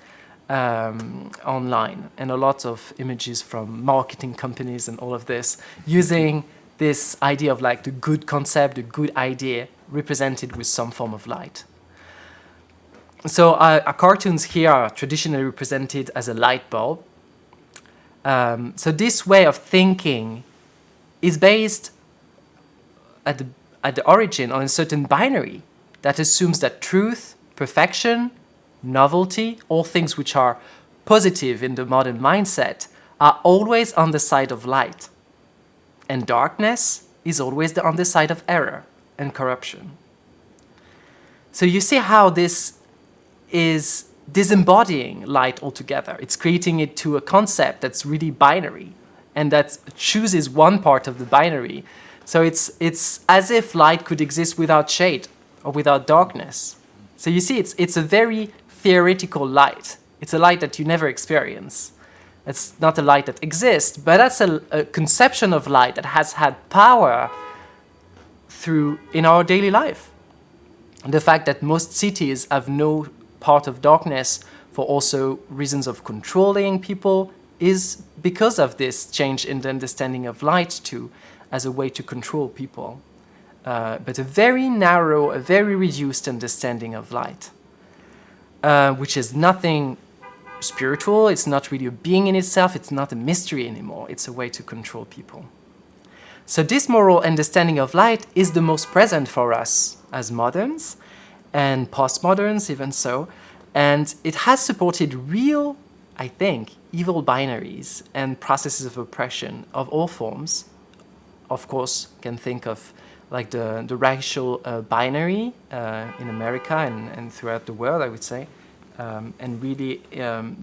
online, and a lot of images from marketing companies and all of this, using this idea of like the good concept, the good idea, represented with some form of light. So our cartoons here are traditionally represented as a light bulb. So this way of thinking is based at the origin on a certain binary that assumes that truth, perfection, novelty, all things which are positive in the modern mindset, are always on the side of light. And darkness is always on the side of error and corruption. So you see how this is disembodying light altogether. It's creating it to a concept that's really binary and that chooses one part of the binary. So it's as if light could exist without shade or without darkness. So you see, it's a very theoretical light. It's a light that you never experience. It's not a light that exists, but that's a conception of light that has had power in our daily life. And the fact that most cities have no part of darkness for also reasons of controlling people is because of this change in the understanding of light too, as a way to control people. But a very narrow, a very reduced understanding of light, which is nothing spiritual, it's not really a being in itself, it's not a mystery anymore, it's a way to control people. So this moral understanding of light is the most present for us as moderns and postmoderns even so, and it has supported real, I think, evil binaries and processes of oppression of all forms. Of course, can think of like the racial binary in America and throughout the world, I would say, and really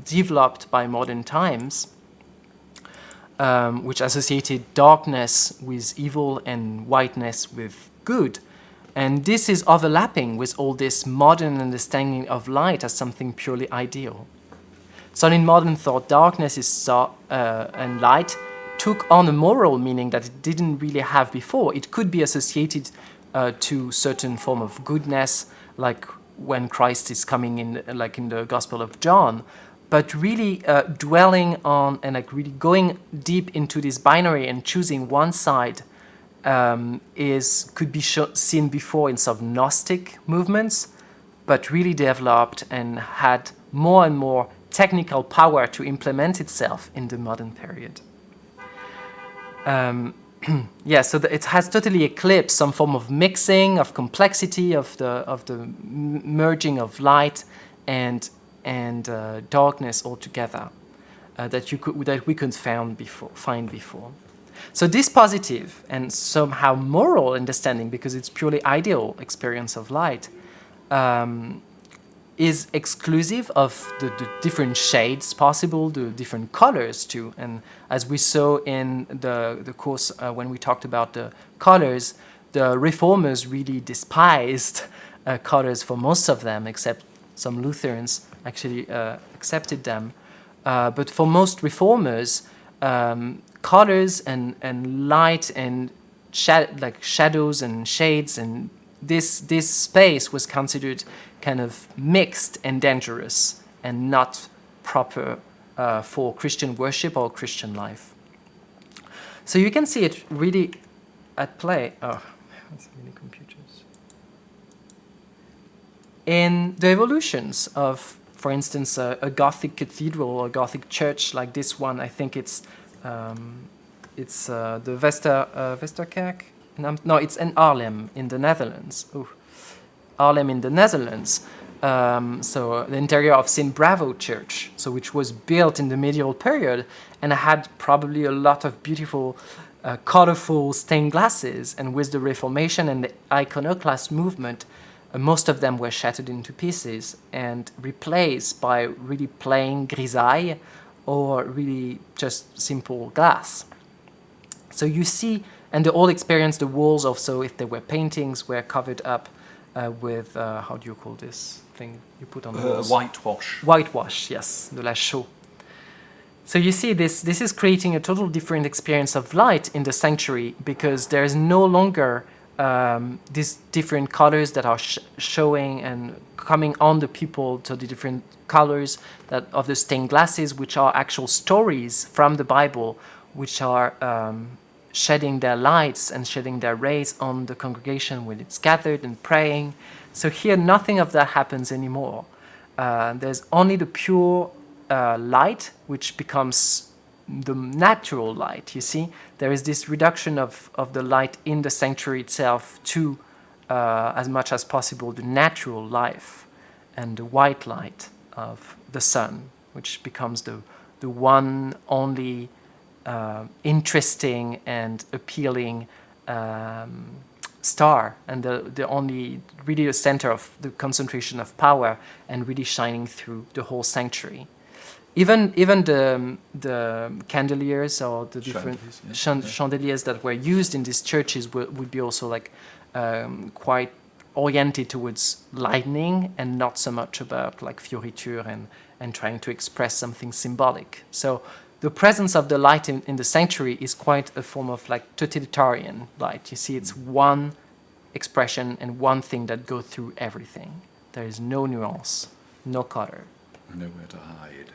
developed by modern times, which associated darkness with evil and whiteness with good. And this is overlapping with all this modern understanding of light as something purely ideal. So in modern thought, darkness is and light took on a moral meaning that it didn't really have before. It could be associated to certain form of goodness, like when Christ is coming in, like in the Gospel of John, but really dwelling on and like really going deep into this binary and choosing one side could be seen before in some Gnostic movements, but really developed and had more and more technical power to implement itself in the modern period. So it has totally eclipsed some form of mixing, of complexity, of the merging of light and darkness altogether that we couldn't find before. So this positive and somehow moral understanding, because it's purely ideal experience of light, is exclusive of the different shades possible, the different colors too. And as we saw in the course when we talked about the colors, the reformers really despised colors for most of them, except some Lutherans actually accepted them. But for most reformers, colors and light and shadows and shades and this space was considered kind of mixed and dangerous and not proper for Christian worship or Christian life. So you can see it really at play. Oh, that's many computers. In the evolutions of, for instance, a Gothic cathedral or a Gothic church like this one, I think it's the Westerkerk. No, it's in Haarlem in the Netherlands. Ooh. Haarlem in the Netherlands. So the interior of St. Bravo Church, so which was built in the medieval period and had probably a lot of beautiful, colorful stained glasses. And with the Reformation and the iconoclast movement, most of them were shattered into pieces and replaced by really plain grisaille or really just simple glass. So you see, and the old experience, the walls also, if there were paintings, were covered up with, how do you call this thing you put on the walls? Whitewash. Whitewash, yes, de la chaux. So you see, this is creating a total different experience of light in the sanctuary, because there is no longer these different colors that are showing and coming on the people, to the different colors that of the stained glasses, which are actual stories from the Bible, which are shedding their lights and shedding their rays on the congregation when it's gathered and praying. So here, nothing of that happens anymore. There's only the pure light, which becomes the natural light. You see, there is this reduction of the light in the sanctuary itself to, as much as possible, the natural life and the white light of the sun, which becomes the one only interesting and appealing star, and the only really the center of the concentration of power, and really shining through the whole sanctuary. Even the candeliers or the different chandeliers that were used in these churches would be also like quite oriented towards lightning and not so much about like fioriture and trying to express something symbolic. So the presence of the light in the sanctuary is quite a form of like totalitarian light. You see, it's one expression and one thing that goes through everything. There is no nuance, no color. Nowhere to hide.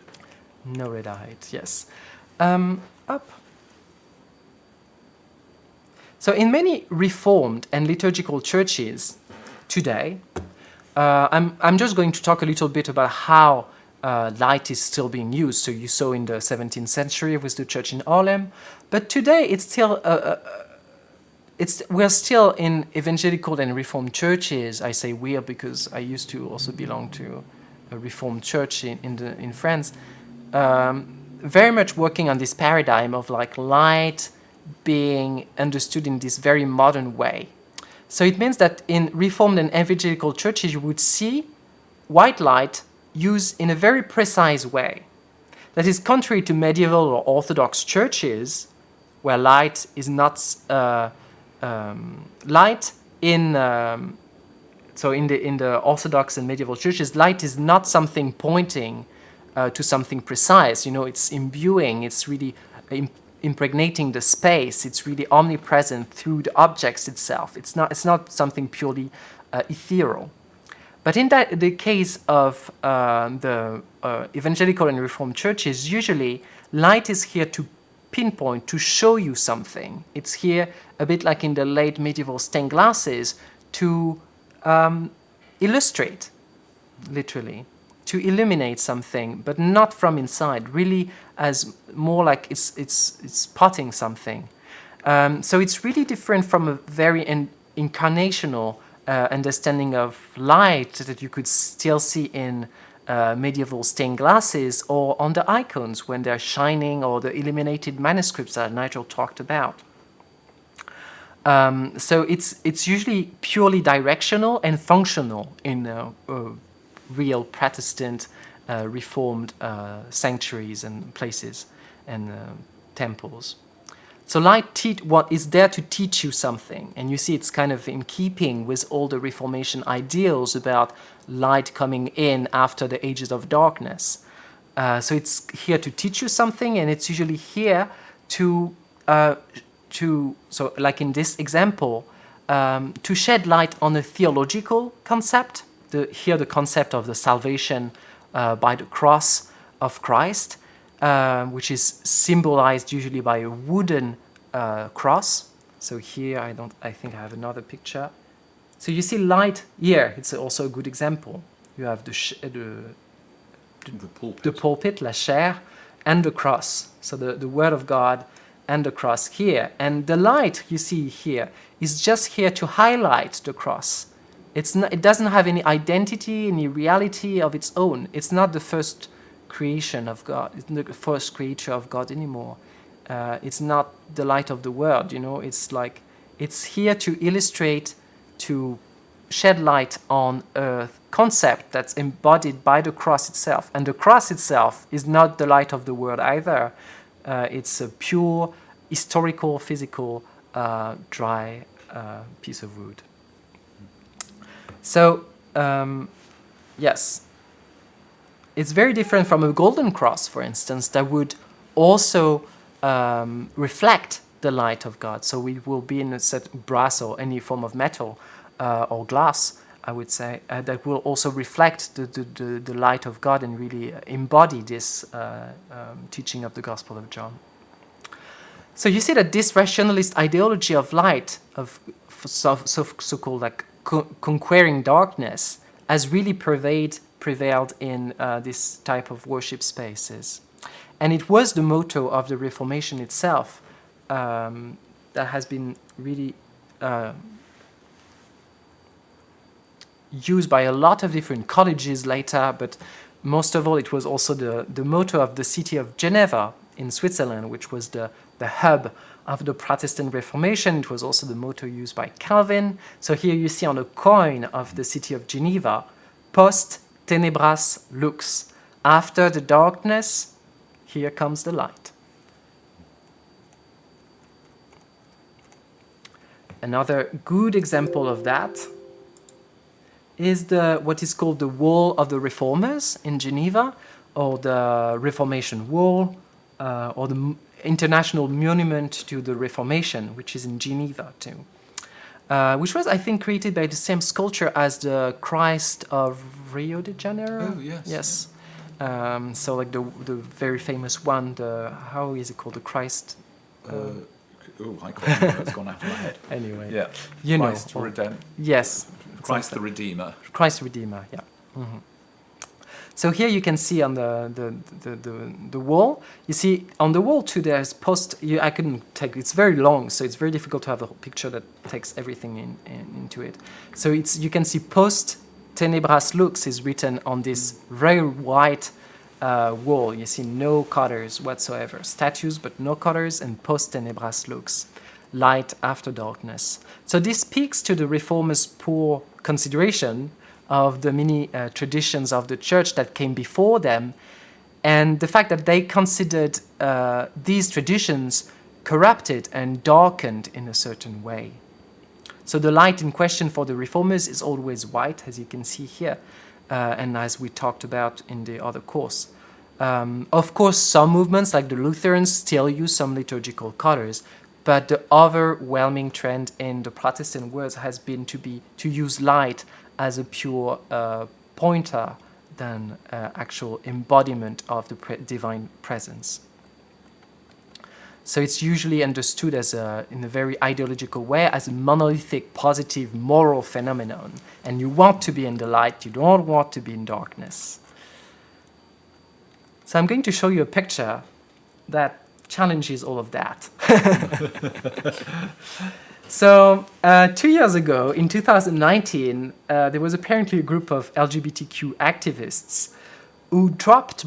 No red height, yes. Up. So in many Reformed and liturgical churches today, I'm just going to talk a little bit about how light is still being used. So you saw in the 17th century with the church in Haarlem, but today it's still we're still in evangelical and Reformed churches. I say we because I used to also belong to a Reformed church in France. Very much working on this paradigm of like light being understood in this very modern way. So it means that in Reformed and evangelical churches you would see white light used in a very precise way. That is contrary to medieval or Orthodox churches, where light is not light in the Orthodox and medieval churches, light is not something pointing to something precise. You know, it's imbuing, it's really impregnating the space, it's really omnipresent through the objects itself. It's not something purely ethereal. But in the case of the evangelical and Reformed churches, usually light is here to pinpoint, to show you something. It's here a bit like in the late medieval stained glasses to illustrate, literally, to illuminate something, but not from inside, really as more like it's spotting something. So it's really different from a very incarnational understanding of light that you could still see in medieval stained glasses or on the icons when they're shining, or the illuminated manuscripts that Nigel talked about. So it's usually purely directional and functional in real Protestant Reformed sanctuaries and places and temples. So light is there to teach you something, and you see it's kind of in keeping with all the Reformation ideals about light coming in after the ages of darkness. So it's here to teach you something, and it's usually here to so like in this example, to shed light on a theological concept. Here the concept of the salvation by the cross of Christ, which is symbolized usually by a wooden cross. So here I think I have another picture. So you see light here. It's also a good example. You have the pulpit, la chair, and the cross. So the Word of God and the cross here. And the light you see here is just here to highlight the cross. It doesn't have any identity, any reality of its own. It's not the first creation of God. It's not the first creature of God anymore. It's not the light of the world, you know. It's like, it's here to illustrate, to shed light on a concept that's embodied by the cross itself. And the cross itself is not the light of the world either. It's a pure, historical, physical, dry piece of wood. So, yes, it's very different from a golden cross, for instance, that would also reflect the light of God. So we will be in a set brass or any form of metal or glass, I would say, that will also reflect the light of God and really embody this teaching of the Gospel of John. So you see that this rationalist ideology of light, of so-called like conquering darkness, has really prevailed in this type of worship spaces. And it was the motto of the Reformation itself that has been really used by a lot of different colleges later, but most of all it was also the motto of the city of Geneva in Switzerland, which was the hub of the Protestant Reformation. It was also the motto used by Calvin. So here you see on a coin of the city of Geneva, post tenebras lux. After the darkness, here comes the light. Another good example of that is what is called the Wall of the Reformers in Geneva, or the Reformation Wall, or the International Monument to the Reformation, which is in Geneva too. Which was, I think, created by the same sculptor as the Christ of Rio de Janeiro. Oh, yes. Yes. So like the very famous one, how is it called? The Christ... I can't remember. It's gone out of my head. Anyway. Yeah. You Christ know. Yes. Christ the Redeemer. Christ Redeemer, yeah. Mm-hmm. So here you can see on the wall, you see on the wall too there's I couldn't take, it's very long, so it's very difficult to have a picture that takes everything into it. So you can see post tenebras lux is written on this very white wall. You see no colors whatsoever, statues but no colors, and post tenebras lux, light after darkness. So this speaks to the Reformers' poor consideration of the many traditions of the church that came before them, and the fact that they considered these traditions corrupted and darkened in a certain way. So the light in question for the Reformers is always white, as you can see here, and as we talked about in the other course. Of course, some movements like the Lutherans still use some liturgical colors, but the overwhelming trend in the Protestant world has been to use light as a pure pointer than actual embodiment of the divine presence. So it's usually understood as in a very ideological way as a monolithic, positive, moral phenomenon. And you want to be in the light, you don't want to be in darkness. So I'm going to show you a picture that challenges all of that. So 2 years ago, in 2019, there was apparently a group of LGBTQ activists who dropped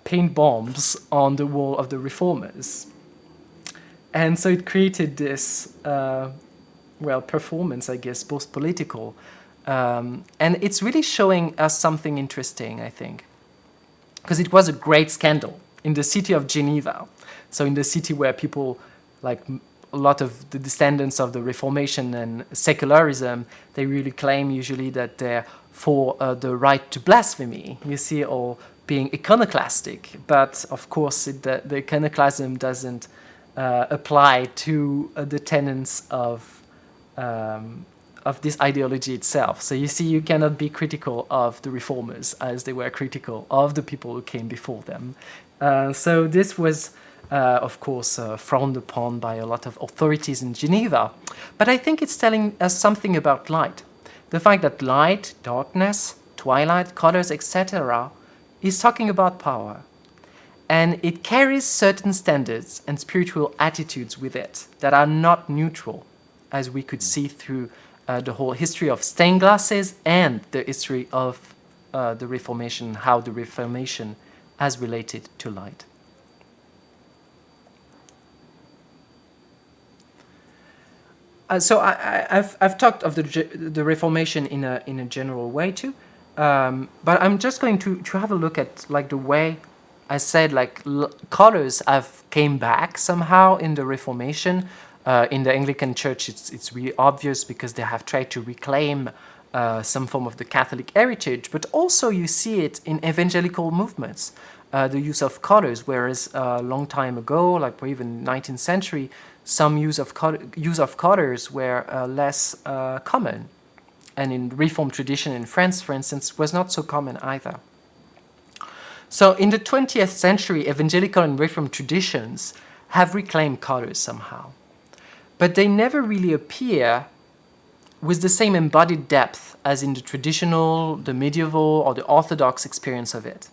paint bombs on the wall of the Reformers. And so it created this, performance, I guess, both political. And it's really showing us something interesting, I think. Because it was a great scandal in the city of Geneva. So in the city where people, like a lot of the descendants of the Reformation and secularism, they really claim usually that they're for the right to blasphemy, you see, or being iconoclastic. But of course, the iconoclasm doesn't apply to the tenets of this ideology itself. So you see, you cannot be critical of the Reformers as they were critical of the people who came before them. So this was, of course, frowned upon by a lot of authorities in Geneva. But I think it's telling us something about light. The fact that light, darkness, twilight, colors, etc. is talking about power. And it carries certain standards and spiritual attitudes with it that are not neutral, as we could see through the whole history of stained glasses and the history of the Reformation, how the Reformation has related to light. So I've talked of the Reformation in a general way too, but I'm just going to have a look at like the way I said like colors have came back somehow in the Reformation. In the Anglican Church, it's really obvious because they have tried to reclaim some form of the Catholic heritage, but also you see it in evangelical movements. The use of colors, whereas a long time ago, like even 19th century, some use of colors were less common. And in Reformed tradition in France, for instance, was not so common either. So in the 20th century, evangelical and Reformed traditions have reclaimed colors somehow. But they never really appear with the same embodied depth as in the traditional, the medieval, or the Orthodox experience of it.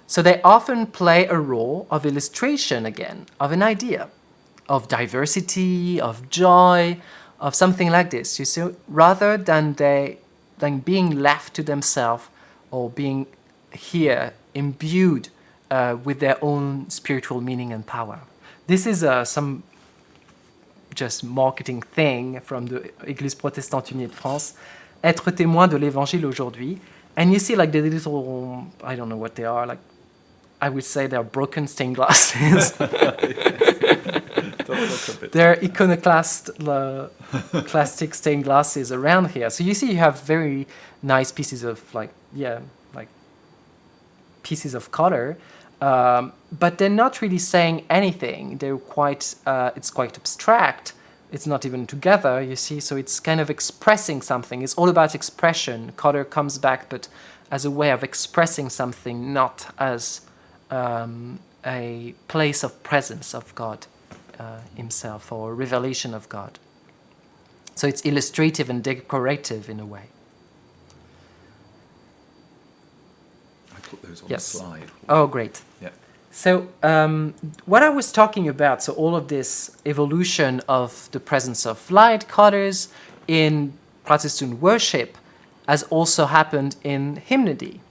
So they often play a role of illustration again, of an idea, of diversity, of joy, of something like this, you see, rather than being left to themselves or being here imbued with their own spiritual meaning and power. This is some just marketing thing from the Église protestante unie de France, être témoin de l'évangile aujourd'hui. And you see like the little, I don't know what they are, like I would say they're broken stained glasses. They're iconoclastic stained glasses around here. So you see you have very nice pieces of pieces of color, but they're not really saying anything. They're quite, it's quite abstract. It's not even together, you see, so it's kind of expressing something. It's all about expression. Color comes back, but as a way of expressing something, not as a place of presence of God himself or a revelation of God. So it's illustrative and decorative in a way. I put those on yes. the slide. Oh, great. Yeah. So what I was talking about, so all of this evolution of the presence of light colors in Protestant worship has also happened in hymnody.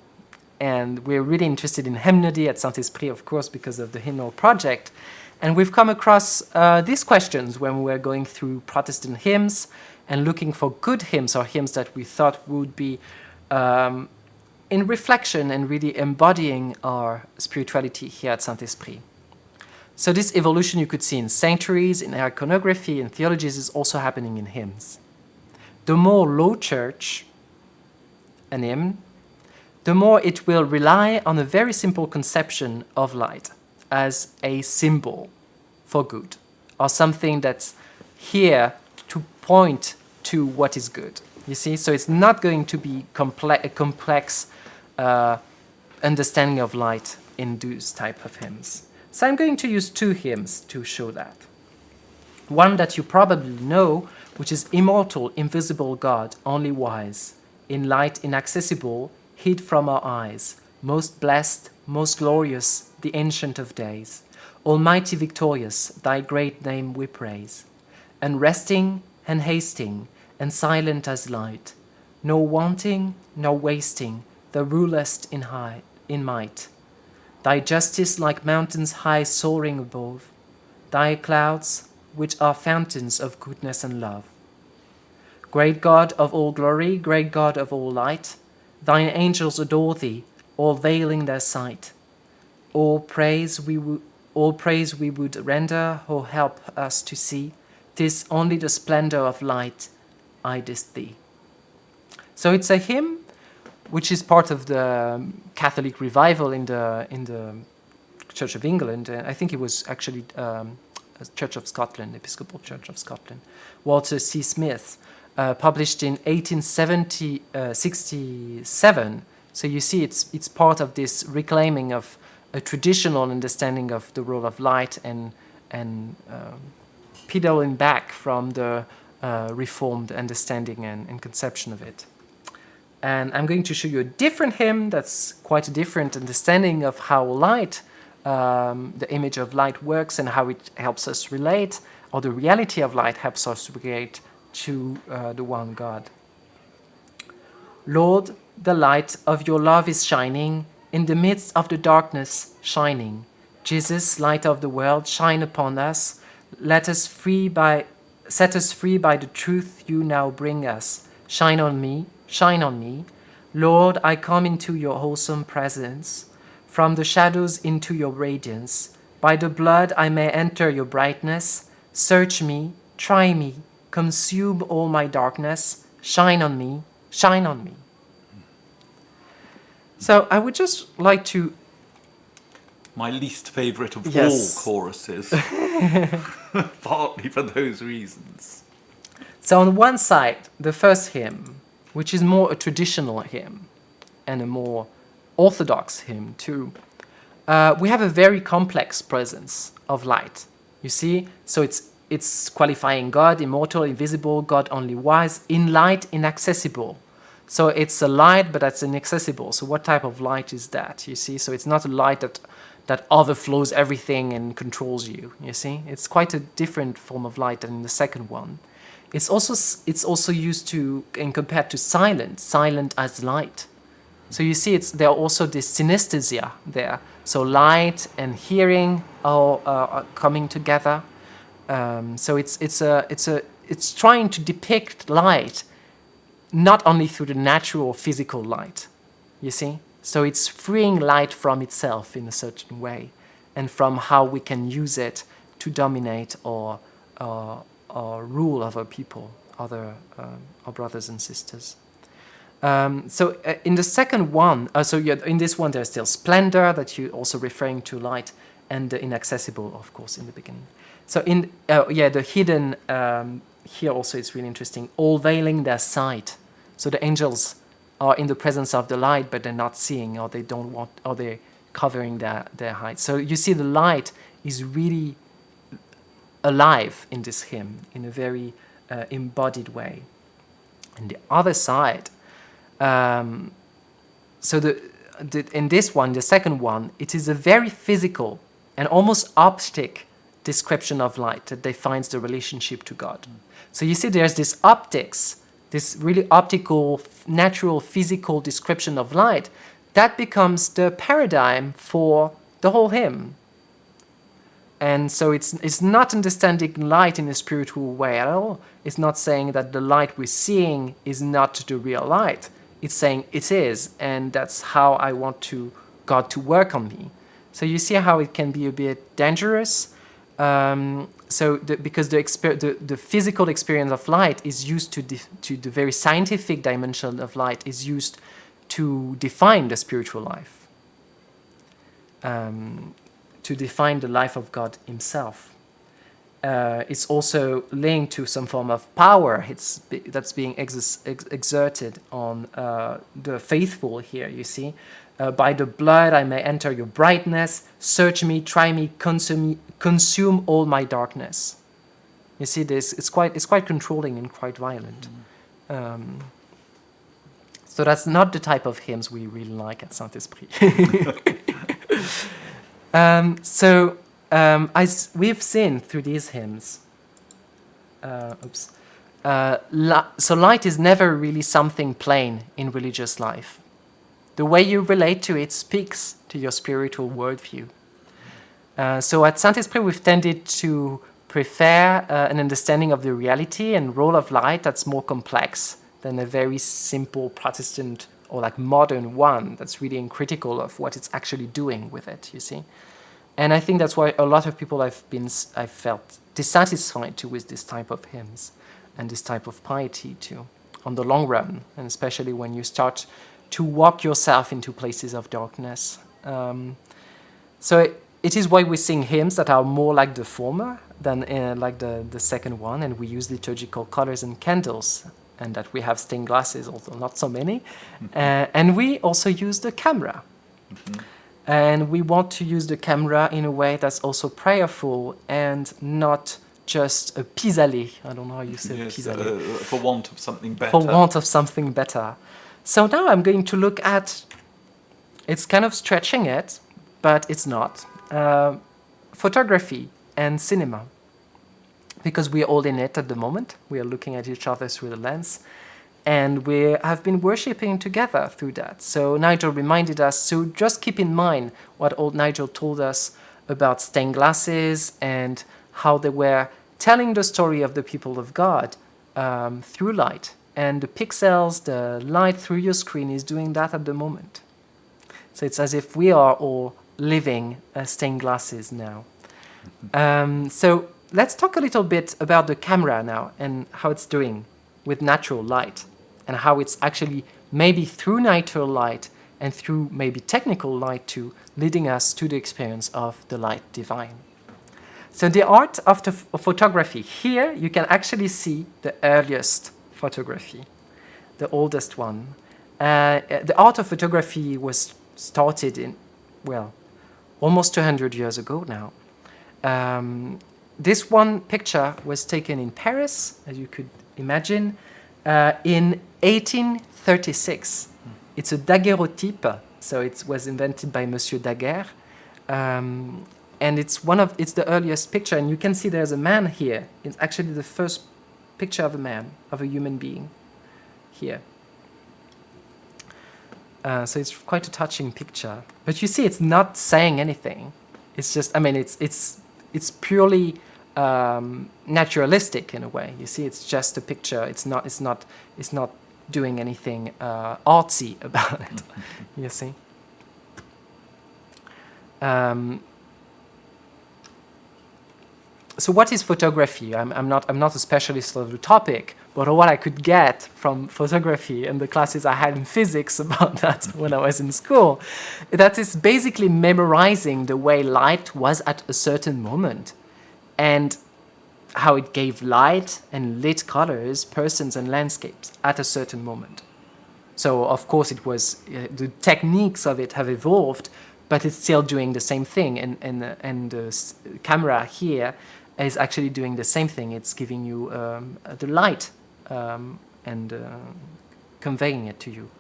And we're really interested in hymnody at Saint-Esprit, of course, because of the hymnal project. And we've come across these questions when we were going through Protestant hymns and looking for good hymns or hymns that we thought would be in reflection and really embodying our spirituality here at Saint-Esprit. So this evolution you could see in sanctuaries, in iconography, in theologies is also happening in hymns. The more low church an hymn, the more it will rely on a very simple conception of light as a symbol for good, or something that's here to point to what is good. You see, so it's not going to be a complex understanding of light in those type of hymns. So I'm going to use two hymns to show that. One that you probably know, which is Immortal, Invisible God, Only Wise, in light inaccessible, hid from our eyes, most blessed, most glorious, the Ancient of Days, Almighty victorious, thy great name we praise. And resting and hasting, and silent as light, no wanting, no wasting, thou rulest in might. Thy justice like mountains high soaring above, thy clouds, which are fountains of goodness and love. Great God of all glory, great God of all light, thine angels adore thee, all veiling their sight. All praise we would render, or help us to see, 'tis only the splendor of light hideth thee. So it's a hymn which is part of the Catholic revival in the Church of England. I think it was actually Church of Scotland, Episcopal Church of Scotland. Walter C. Smith, published in 1867. So you see, it's part of this reclaiming of a traditional understanding of the role of light and pedaling back from the Reformed understanding and conception of it. And I'm going to show you a different hymn that's quite a different understanding of how light, the image of light works and how it helps us relate, or the reality of light helps us relate to the one God. Lord, the light of your love is shining, in the midst of the darkness shining. Jesus, light of the world, shine upon us. Let us free by Set us free by the truth you now bring us. Shine on me, shine on me. Lord, I come into your wholesome presence. From the shadows into your radiance. By the blood I may enter your brightness. Search me, try me, consume all my darkness. Shine on me, shine on me. So I would just like to... My least favourite of Yes. all choruses. Partly for those reasons. So on one side, the first hymn, which is more a traditional hymn and a more orthodox hymn too, we have a very complex presence of light. You see? So it's qualifying God, immortal, invisible, God only wise, in light, inaccessible. So it's a light, but that's inaccessible. So what type of light is that? You see? So it's not a light that overflows everything and controls you. You see? It's quite a different form of light than in the second one. It's also used to and compared to silent as light. So you see, there are also this synesthesia there. So light and hearing are coming together. So it's trying to depict light, not only through the natural physical light. You see, so it's freeing light from itself in a certain way, and from how we can use it to dominate or rule over people, our brothers and sisters. So in the second one, in this one there's still splendor that you're also referring to light, and the inaccessible, of course, in the beginning. So the hidden here also it's really interesting. All veiling their sight. So the angels are in the presence of the light, but they're not seeing, or they don't want, or they're covering their height. So you see, the light is really alive in this hymn in a very embodied way. And the other side, in this one, the second one, it is a very physical and almost optic description of light that defines the relationship to God. So you see, there's this optics, this really optical, natural, physical description of light that becomes the paradigm for the whole hymn. And so it's not understanding light in a spiritual way at all. It's not saying that the light we're seeing is not the real light. It's saying it is, and that's how I want God to work on me. So you see how it can be a bit dangerous. Because the physical experience of light is used to the very scientific dimension of light is used to define the spiritual life. To define the life of God himself. It's also linked to some form of power that's being exerted on the faithful here, you see. By the blood I may enter your brightness, search me, try me, consume all my darkness. You see this, it's quite controlling and quite violent. So that's not the type of hymns we really like at Saint-Esprit. We've seen through these hymns, so light is never really something plain in religious life. The way you relate to it speaks to your spiritual worldview. So at Saint-Esprit we've tended to prefer an understanding of the reality and role of light that's more complex than a very simple Protestant or like modern one that's really uncritical of what it's actually doing with it, you see. And I think that's why a lot of people I've felt dissatisfied too with this type of hymns and this type of piety too, on the long run, and especially when you start to walk yourself into places of darkness. So it is why we sing hymns that are more like the former than like the second one, and we use liturgical colors and candles, and that we have stained glasses, although not so many. And we also use the camera. Mm-hmm. And we want to use the camera in a way that's also prayerful and not just a pis-aller. I don't know how you say pis-aller. For want of something better. For want of something better. So now I'm going to look at, it's kind of stretching it, but it's not, photography and cinema. Because we are all in it at the moment. We are looking at each other through the lens. And we have been worshipping together through that. So Nigel reminded us, so just keep in mind what old Nigel told us about stained glasses and how they were telling the story of the people of God through light. And the pixels, the light through your screen is doing that at the moment. So it's as if we are all living stained glasses now. So let's talk a little bit about the camera now and how it's doing with natural light, and how it's actually maybe through natural light and through maybe technical light too, leading us to the experience of the light divine. So the art of photography, here you can actually see the earliest photography, the oldest one. The art of photography was started in, well, almost 200 years ago now. This one picture was taken in Paris, as you could imagine, in 1836. It's a daguerreotype, so it was invented by Monsieur Daguerre, and it's the earliest picture. And you can see there's a man here. It's actually the first picture of a man, of a human being, here. So it's quite a touching picture. But you see, it's not saying anything. It's just, I mean, it's purely naturalistic in a way. You see, it's just a picture. It's not doing anything artsy about it. You see. So what is photography? I'm not a specialist of the topic, but what I could get from photography and the classes I had in physics about that when I was in school, that is basically memorizing the way light was at a certain moment, and how it gave light and lit colors, persons and landscapes at a certain moment. So of course it was, the techniques of it have evolved, but it's still doing the same thing, and the camera here is actually doing the same thing. It's giving you the light and conveying it to you.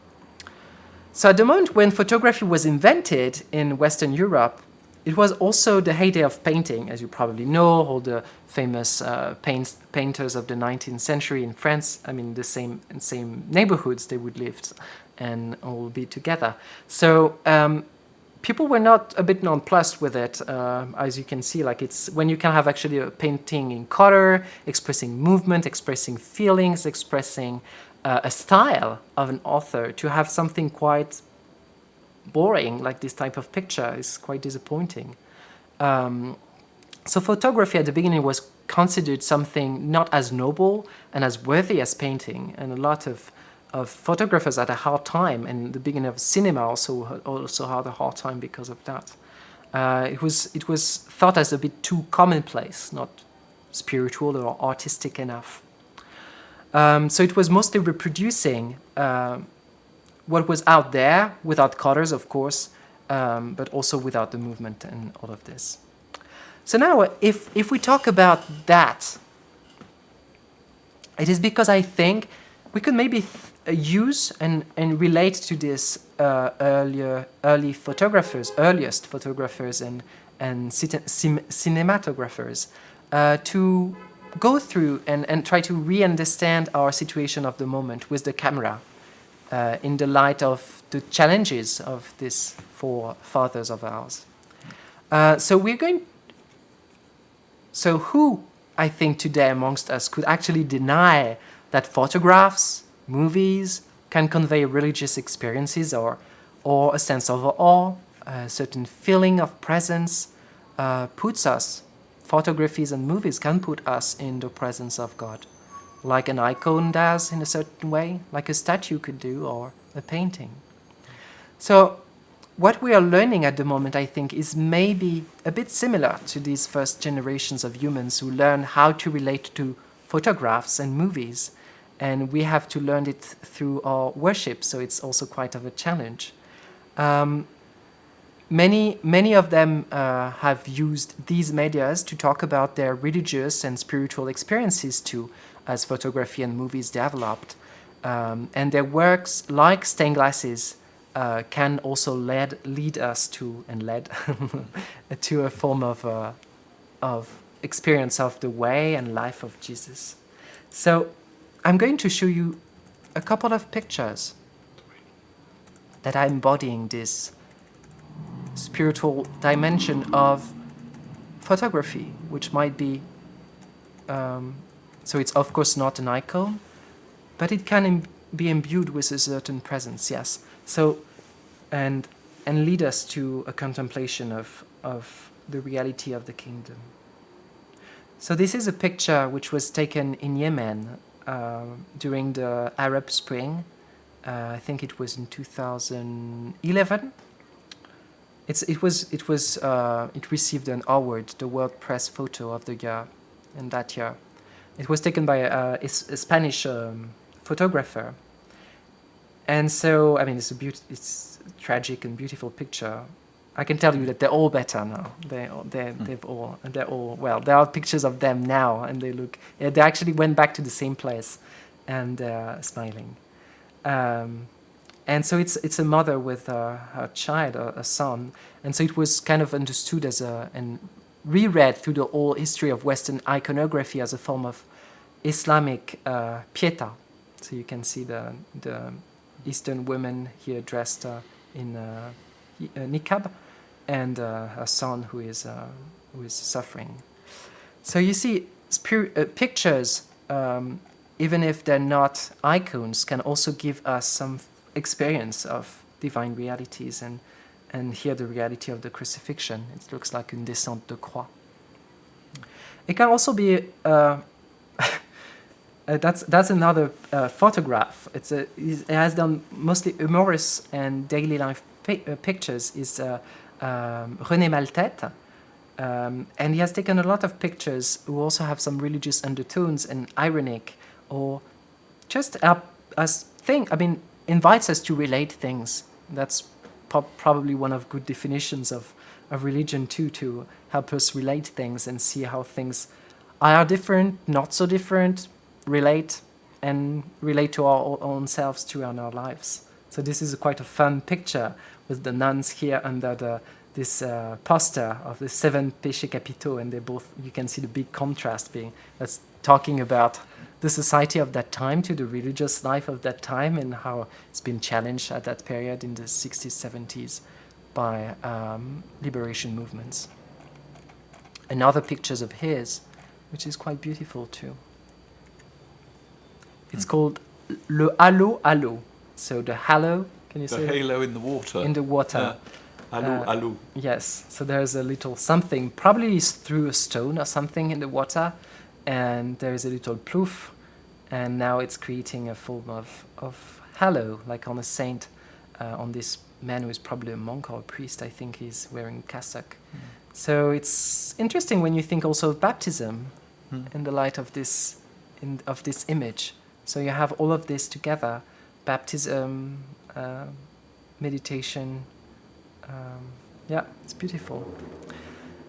So at the moment when photography was invented in Western Europe, it was also the heyday of painting, as you probably know. All the famous painters of the 19th century in France, I mean, the same neighborhoods they would live and all be together. So people were not a bit nonplussed with it, as you can see. Like, it's when you can have actually a painting in color, expressing movement, expressing feelings, expressing a style of an author, to have something quite boring like this type of picture is quite disappointing. So photography at the beginning was considered something not as noble and as worthy as painting, and a lot of photographers had a hard time, and the beginning of cinema also had a hard time because of that. It was thought as a bit too commonplace, not spiritual or artistic enough. So it was mostly reproducing what was out there, without colors, of course, but also without the movement and all of this. So now, if we talk about that, it is because I think we could maybe use and relate to this earliest photographers and cinematographers to go through and try to re-understand our situation of the moment with the camera in the light of the challenges of these four fathers of ours. So who, I think, today amongst us could actually deny that photographs, movies, can convey religious experiences or a sense of awe, a certain feeling of presence, photographies and movies can put us in the presence of God, like an icon does in a certain way, like a statue could do, or a painting. So what we are learning at the moment, I think, is maybe a bit similar to these first generations of humans who learn how to relate to photographs and movies. And we have to learn it through our worship, so it's also quite of a challenge. Many of them have used these medias to talk about their religious and spiritual experiences too, as photography and movies developed. And their works, like stained glasses, can also lead us to, and led to a form of experience of the way and life of Jesus. So I'm going to show you a couple of pictures that are embodying this spiritual dimension of photography, which might be So it's of course not an icon, but it can be imbued with a certain presence, yes. So, and lead us to a contemplation of the reality of the kingdom. So this is a picture which was taken in Yemen during the Arab Spring. I think it was in 2011. It received an award, the World Press Photo of the Year, in that year. It was taken by a Spanish photographer, and so I mean it's a tragic and beautiful picture. I can tell you that they're all better now. They're all well. There are pictures of them now, and they actually went back to the same place, and they're smiling. And so it's a mother with her child, a son, and so it was kind of understood as and reread through the whole history of Western iconography as a form of Islamic pietà. So you can see the Eastern women here dressed in niqab, and a son who is suffering. So you see, pictures, even if they're not icons, can also give us some experience of divine realities, and here the reality of the crucifixion. It looks like une descente de croix. It can also be that's another photograph. It has done mostly humorous and daily life pictures. Is René Maltête, and he has taken a lot of pictures who also have some religious undertones and ironic, or just invites us to relate things. That's probably one of good definitions of religion too, to help us relate things and see how things are different, not so different, relate to our own selves too in our lives. So this is quite a fun picture with the nuns here under this poster of the 7 péchés capitaux, and you can see the big contrast that's talking about the society of that time to the religious life of that time, and how it's been challenged at that period in the 60s, 70s by liberation movements. And other pictures of his, which is quite beautiful too. It's called le halo halo. So the halo, can you say? The halo in the water. In the water. Halo halo. Yes, so there's a little something, probably through a stone or something in the water, and there's a little plouf, and now it's creating a form of halo, like on a saint, on this man who is probably a monk or a priest. I think he's wearing a cassock. So it's interesting when you think also of baptism in the light of this image. So you have all of this together: baptism, meditation. It's beautiful.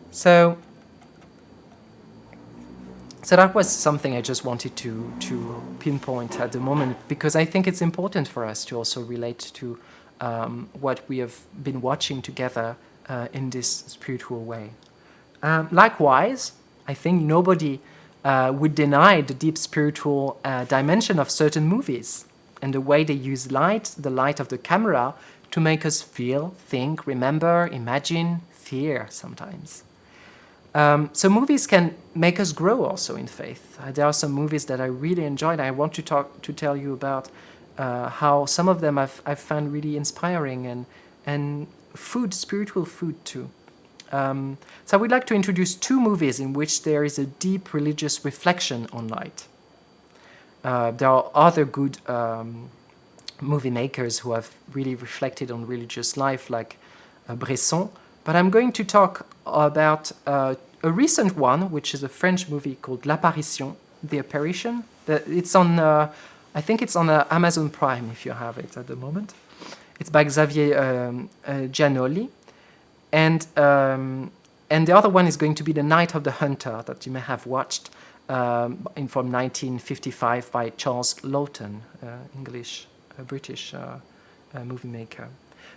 So that was something I just wanted to pinpoint at the moment, because I think it's important for us to also relate to what we have been watching together in this spiritual way. Likewise, I think nobody would deny the deep spiritual dimension of certain movies and the way they use the light of the camera, to make us feel, think, remember, imagine, fear sometimes. So movies can make us grow also in faith. There are some movies that I really enjoyed. I want to tell you about how some of them I've found really inspiring, and spiritual food too. So I would like to introduce 2 movies in which there is a deep religious reflection on light. There are other good movie makers who have really reflected on religious life, like Bresson, but I'm going to talk about a recent one, which is a French movie called L'Apparition, The Apparition. It's on, I think it's on Amazon Prime, if you have it at the moment. It's by Xavier Giannoli, and the other one is going to be The Night of the Hunter, that you may have watched, from 1955 by Charles Laughton, British movie maker.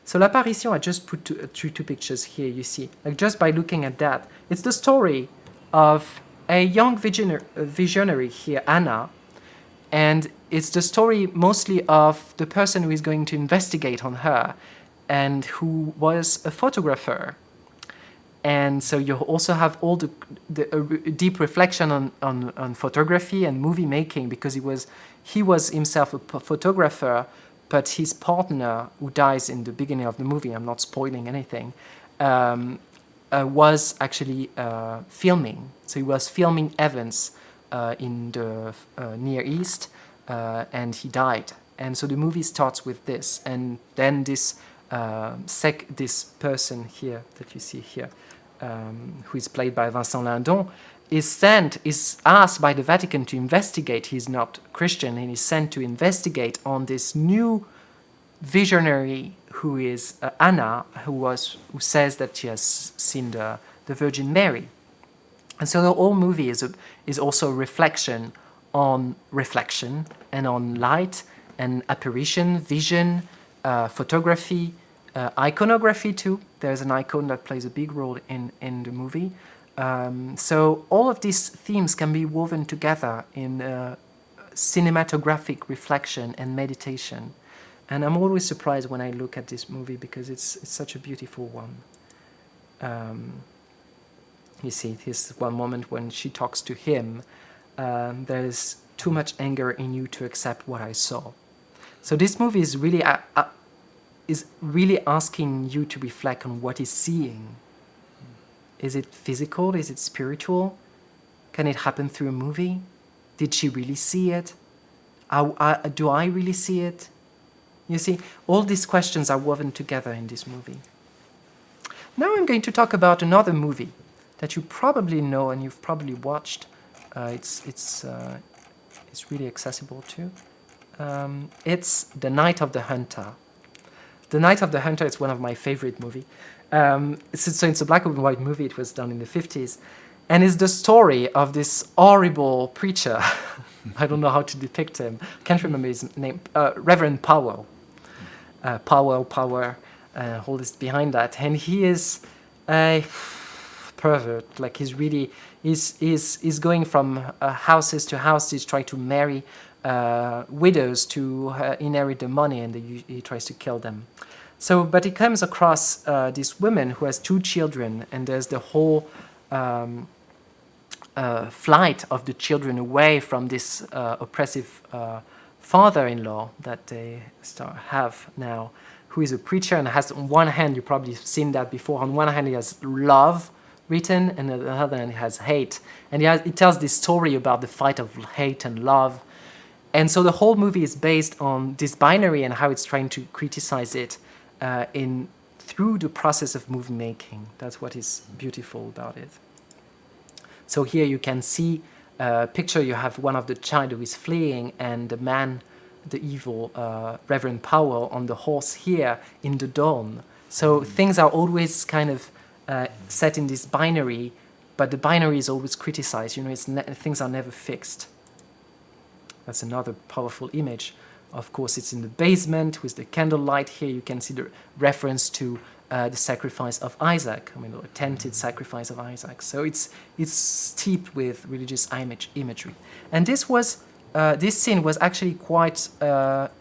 So L'Apparition, I just put two pictures here, you see. Like, just by looking at that, it's the story of a young visionary here, Anna, and it's the story mostly of the person who is going to investigate on her, and who was a photographer. And so you also have all the deep reflection on photography and movie making, because he was himself a photographer, but his partner, who dies in the beginning of the movie, I'm not spoiling anything, was actually filming. So he was filming events in the Near East, and he died. And so the movie starts with this, and then this person here that you see here, who is played by Vincent Lindon, is asked by the Vatican to investigate. He's not Christian, and he's sent to investigate on this new visionary who is Anna, who says that she has seen the Virgin Mary. And so the whole movie is also a reflection on reflection and on light and apparition, vision, photography, iconography too. There's an icon that plays a big role in the movie. So all of these themes can be woven together in cinematographic reflection and meditation. And I'm always surprised when I look at this movie, because it's such a beautiful one. You see, this one moment when she talks to him, there's too much anger in you to accept what I saw. So this movie is really asking you to reflect on what he's seeing. Is it physical? Is it spiritual? Can it happen through a movie? Did she really see it? Do I really see it? You see, all these questions are woven together in this movie. Now I'm going to talk about another movie that you probably know and you've probably watched. It's really accessible too. It's The Night of the Hunter. The Night of the Hunter is one of my favorite movies. It's a black and white movie. It was done in the 50s. And it's the story of this horrible preacher. I don't know how to depict him. I can't remember his name. Reverend Powell. Power, all this behind that. And he is a pervert. Like he's going from houses to houses, trying to marry widows to inherit the money, and he tries to kill them. So, but he comes across this woman who has 2 children, and there's the whole flight of the children away from this oppressive father-in-law that they have now, who is a preacher and has, on one hand, you've probably seen that before, on one hand he has love written, and on the other hand he has hate. And he tells this story about the fight of hate and love. And so the whole movie is based on this binary and how it's trying to criticize it through the process of movie making. That's what is beautiful about it. So here you can see a picture. You have one of the child who is fleeing, and the man, the evil Reverend Powell, on the horse here in the dawn. So things are always kind of set in this binary, but the binary is always criticized. Things are never fixed. That's another powerful image. Of course, it's in the basement with the candlelight. Here you can see the reference to the sacrifice of Isaac, the attempted sacrifice of Isaac. So it's steeped with religious imagery. And this scene was actually quite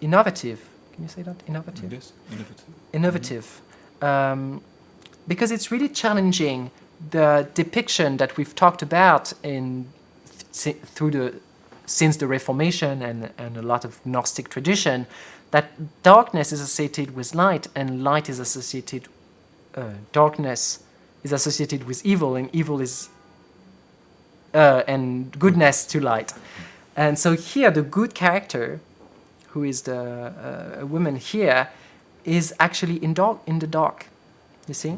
innovative. Can you say that? Innovative? Yes, innovative. Innovative. Because it's really challenging the depiction that we've talked about since the Reformation and a lot of Gnostic tradition, that darkness is associated with light, and light is associated, darkness is associated with evil, and evil is, and goodness to light. And so here, the good character, who is a woman here, is actually in the dark, you see?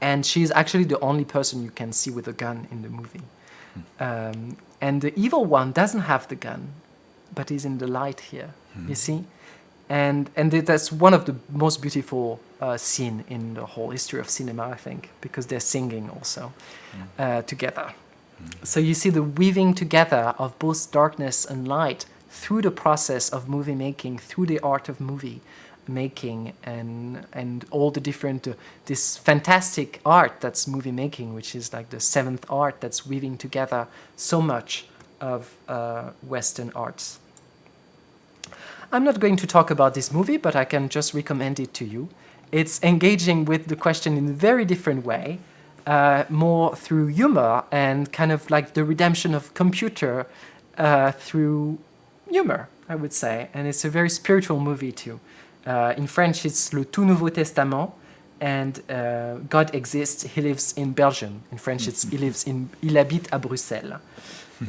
And she's actually the only person you can see with a gun in the movie. And the evil one doesn't have the gun, but is in the light here, you see? And that's one of the most beautiful scenes in the whole history of cinema, I think, because they're singing also together. So you see the weaving together of both darkness and light through the process of movie making, through the art of movie making, and all the different, this fantastic art that's movie making, which is like the 7th art that's weaving together so much of Western arts. I'm not going to talk about this movie, but I can just recommend it to you. it's engaging with the question in a very different way, more through humor and kind of like the redemption of computer through humor, I would say. And it's a very spiritual movie too. In French, it's Le Tout Nouveau Testament, and God exists, he lives in Belgium. In French, it's il habite à Bruxelles.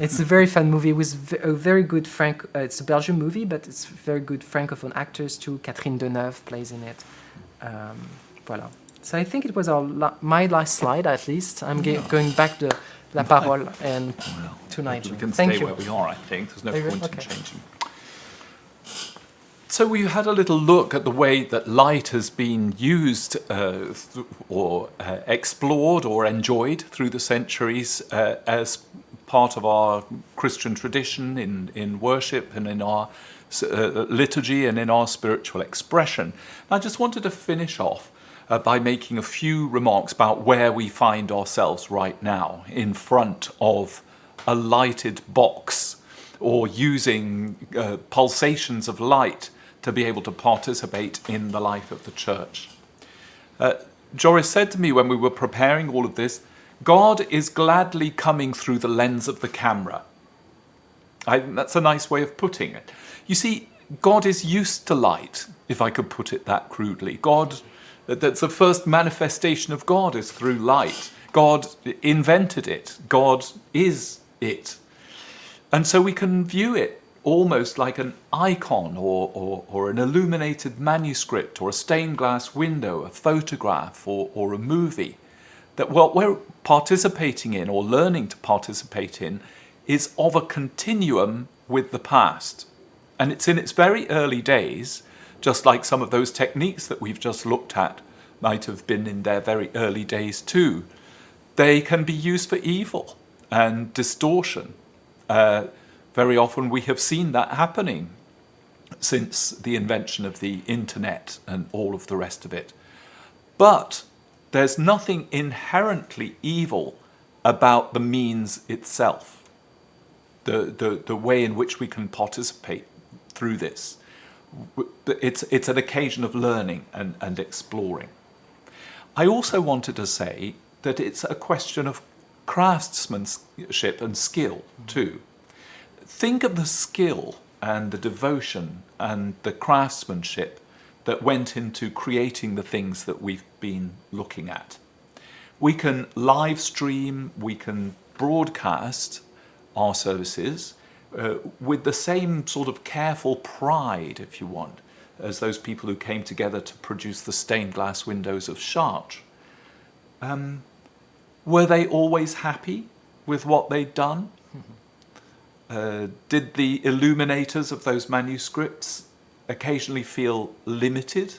It's a very fun movie with a very good it's a Belgian movie, but it's very good francophone actors too. Catherine Deneuve plays in it. Voilà. So I think it was my last slide, at least. I'm going back la parole and to Nigel. We can Thank stay you. where we are, I think. There's no point in Okay. changing. So we had a little look at the way that light has been used or explored or enjoyed through the centuries as part of our Christian tradition in worship and in our liturgy and in our spiritual expression. I just wanted to finish off by making a few remarks about where we find ourselves right now in front of a lighted box, or using pulsations of light to be able to participate in the life of the church. Joris said to me when we were preparing all of this, God is gladly coming through the lens of the camera. That's a nice way of putting it. You see, God is used to light, if I could put it that crudely. That's the first manifestation of God is through light. God invented it. God is it. And so we can view it almost like an icon or an illuminated manuscript or a stained glass window, a photograph or a movie, that what we're participating in or learning to participate in is of a continuum with the past. And it's in its very early days, just like some of those techniques that we've just looked at might have been in their very early days too. They can be used for evil and distortion. Very often we have seen that happening since the invention of the internet and all of the rest of it. But there's nothing inherently evil about the means itself, the way in which we can participate through this. It's an occasion of learning and exploring. I also wanted to say that it's a question of craftsmanship and skill too. Think of the skill and the devotion and the craftsmanship that went into creating the things that we've been looking at. We can live stream, we can broadcast our services with the same sort of careful pride, if you want, as those people who came together to produce the stained glass windows of Chartres. Were they always happy with what they'd done? Did the illuminators of those manuscripts occasionally feel limited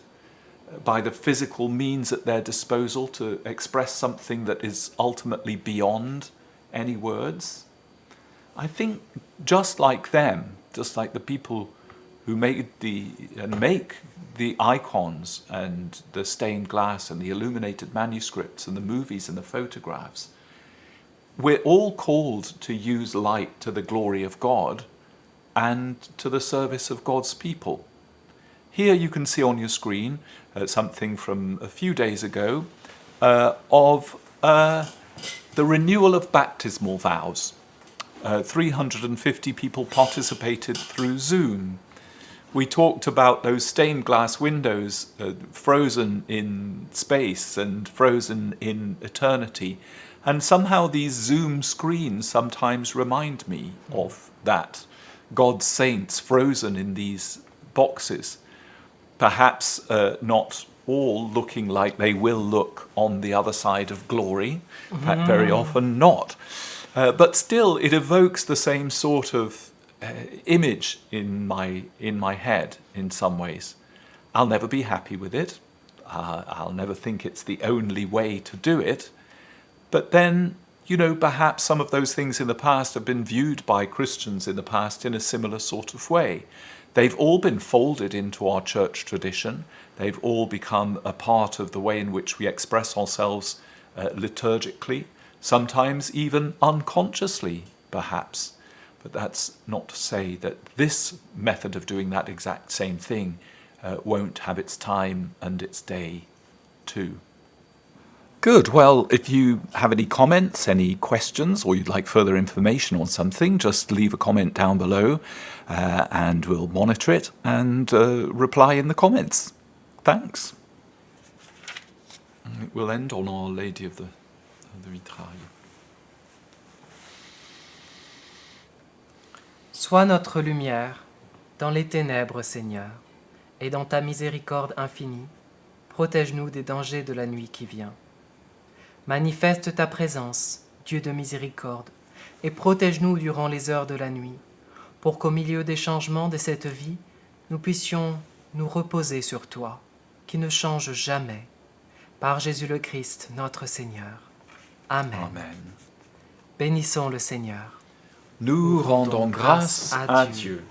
by the physical means at their disposal to express something that is ultimately beyond any words? I think just like them, just like the people who make the icons and the stained glass and the illuminated manuscripts and the movies and the photographs, we're all called to use light to the glory of God and to the service of God's people. Here you can see on your screen something from a few days ago of the renewal of baptismal vows. 350 people participated through Zoom. We talked about those stained glass windows frozen in space and frozen in eternity. And somehow these Zoom screens sometimes remind me of that. God's saints frozen in these boxes. Perhaps not all looking like they will look on the other side of glory. In fact, very often not. But still, it evokes the same sort of image in my head in some ways. I'll never be happy with it. I'll never think it's the only way to do it. But then, perhaps some of those things in the past have been viewed by Christians in the past in a similar sort of way. They've all been folded into our church tradition. They've all become a part of the way in which we express ourselves liturgically, sometimes even unconsciously, perhaps. But that's not to say that this method of doing that exact same thing won't have its time and its day too. Good. Well, if you have any comments, any questions, or you'd like further information on something, just leave a comment down below and we'll monitor it and reply in the comments. Thanks. We'll end on Our Lady of the Vitrail. Sois notre lumière dans les ténèbres, Seigneur, et dans ta miséricorde infinie, protège-nous des dangers de la nuit qui vient. Manifeste ta présence, Dieu de miséricorde, et protège-nous durant les heures de la nuit, pour qu'au milieu des changements de cette vie, nous puissions nous reposer sur toi, qui ne change jamais. Par Jésus le Christ, notre Seigneur. Amen. Amen. Bénissons le Seigneur. Nous rendons grâce à Dieu.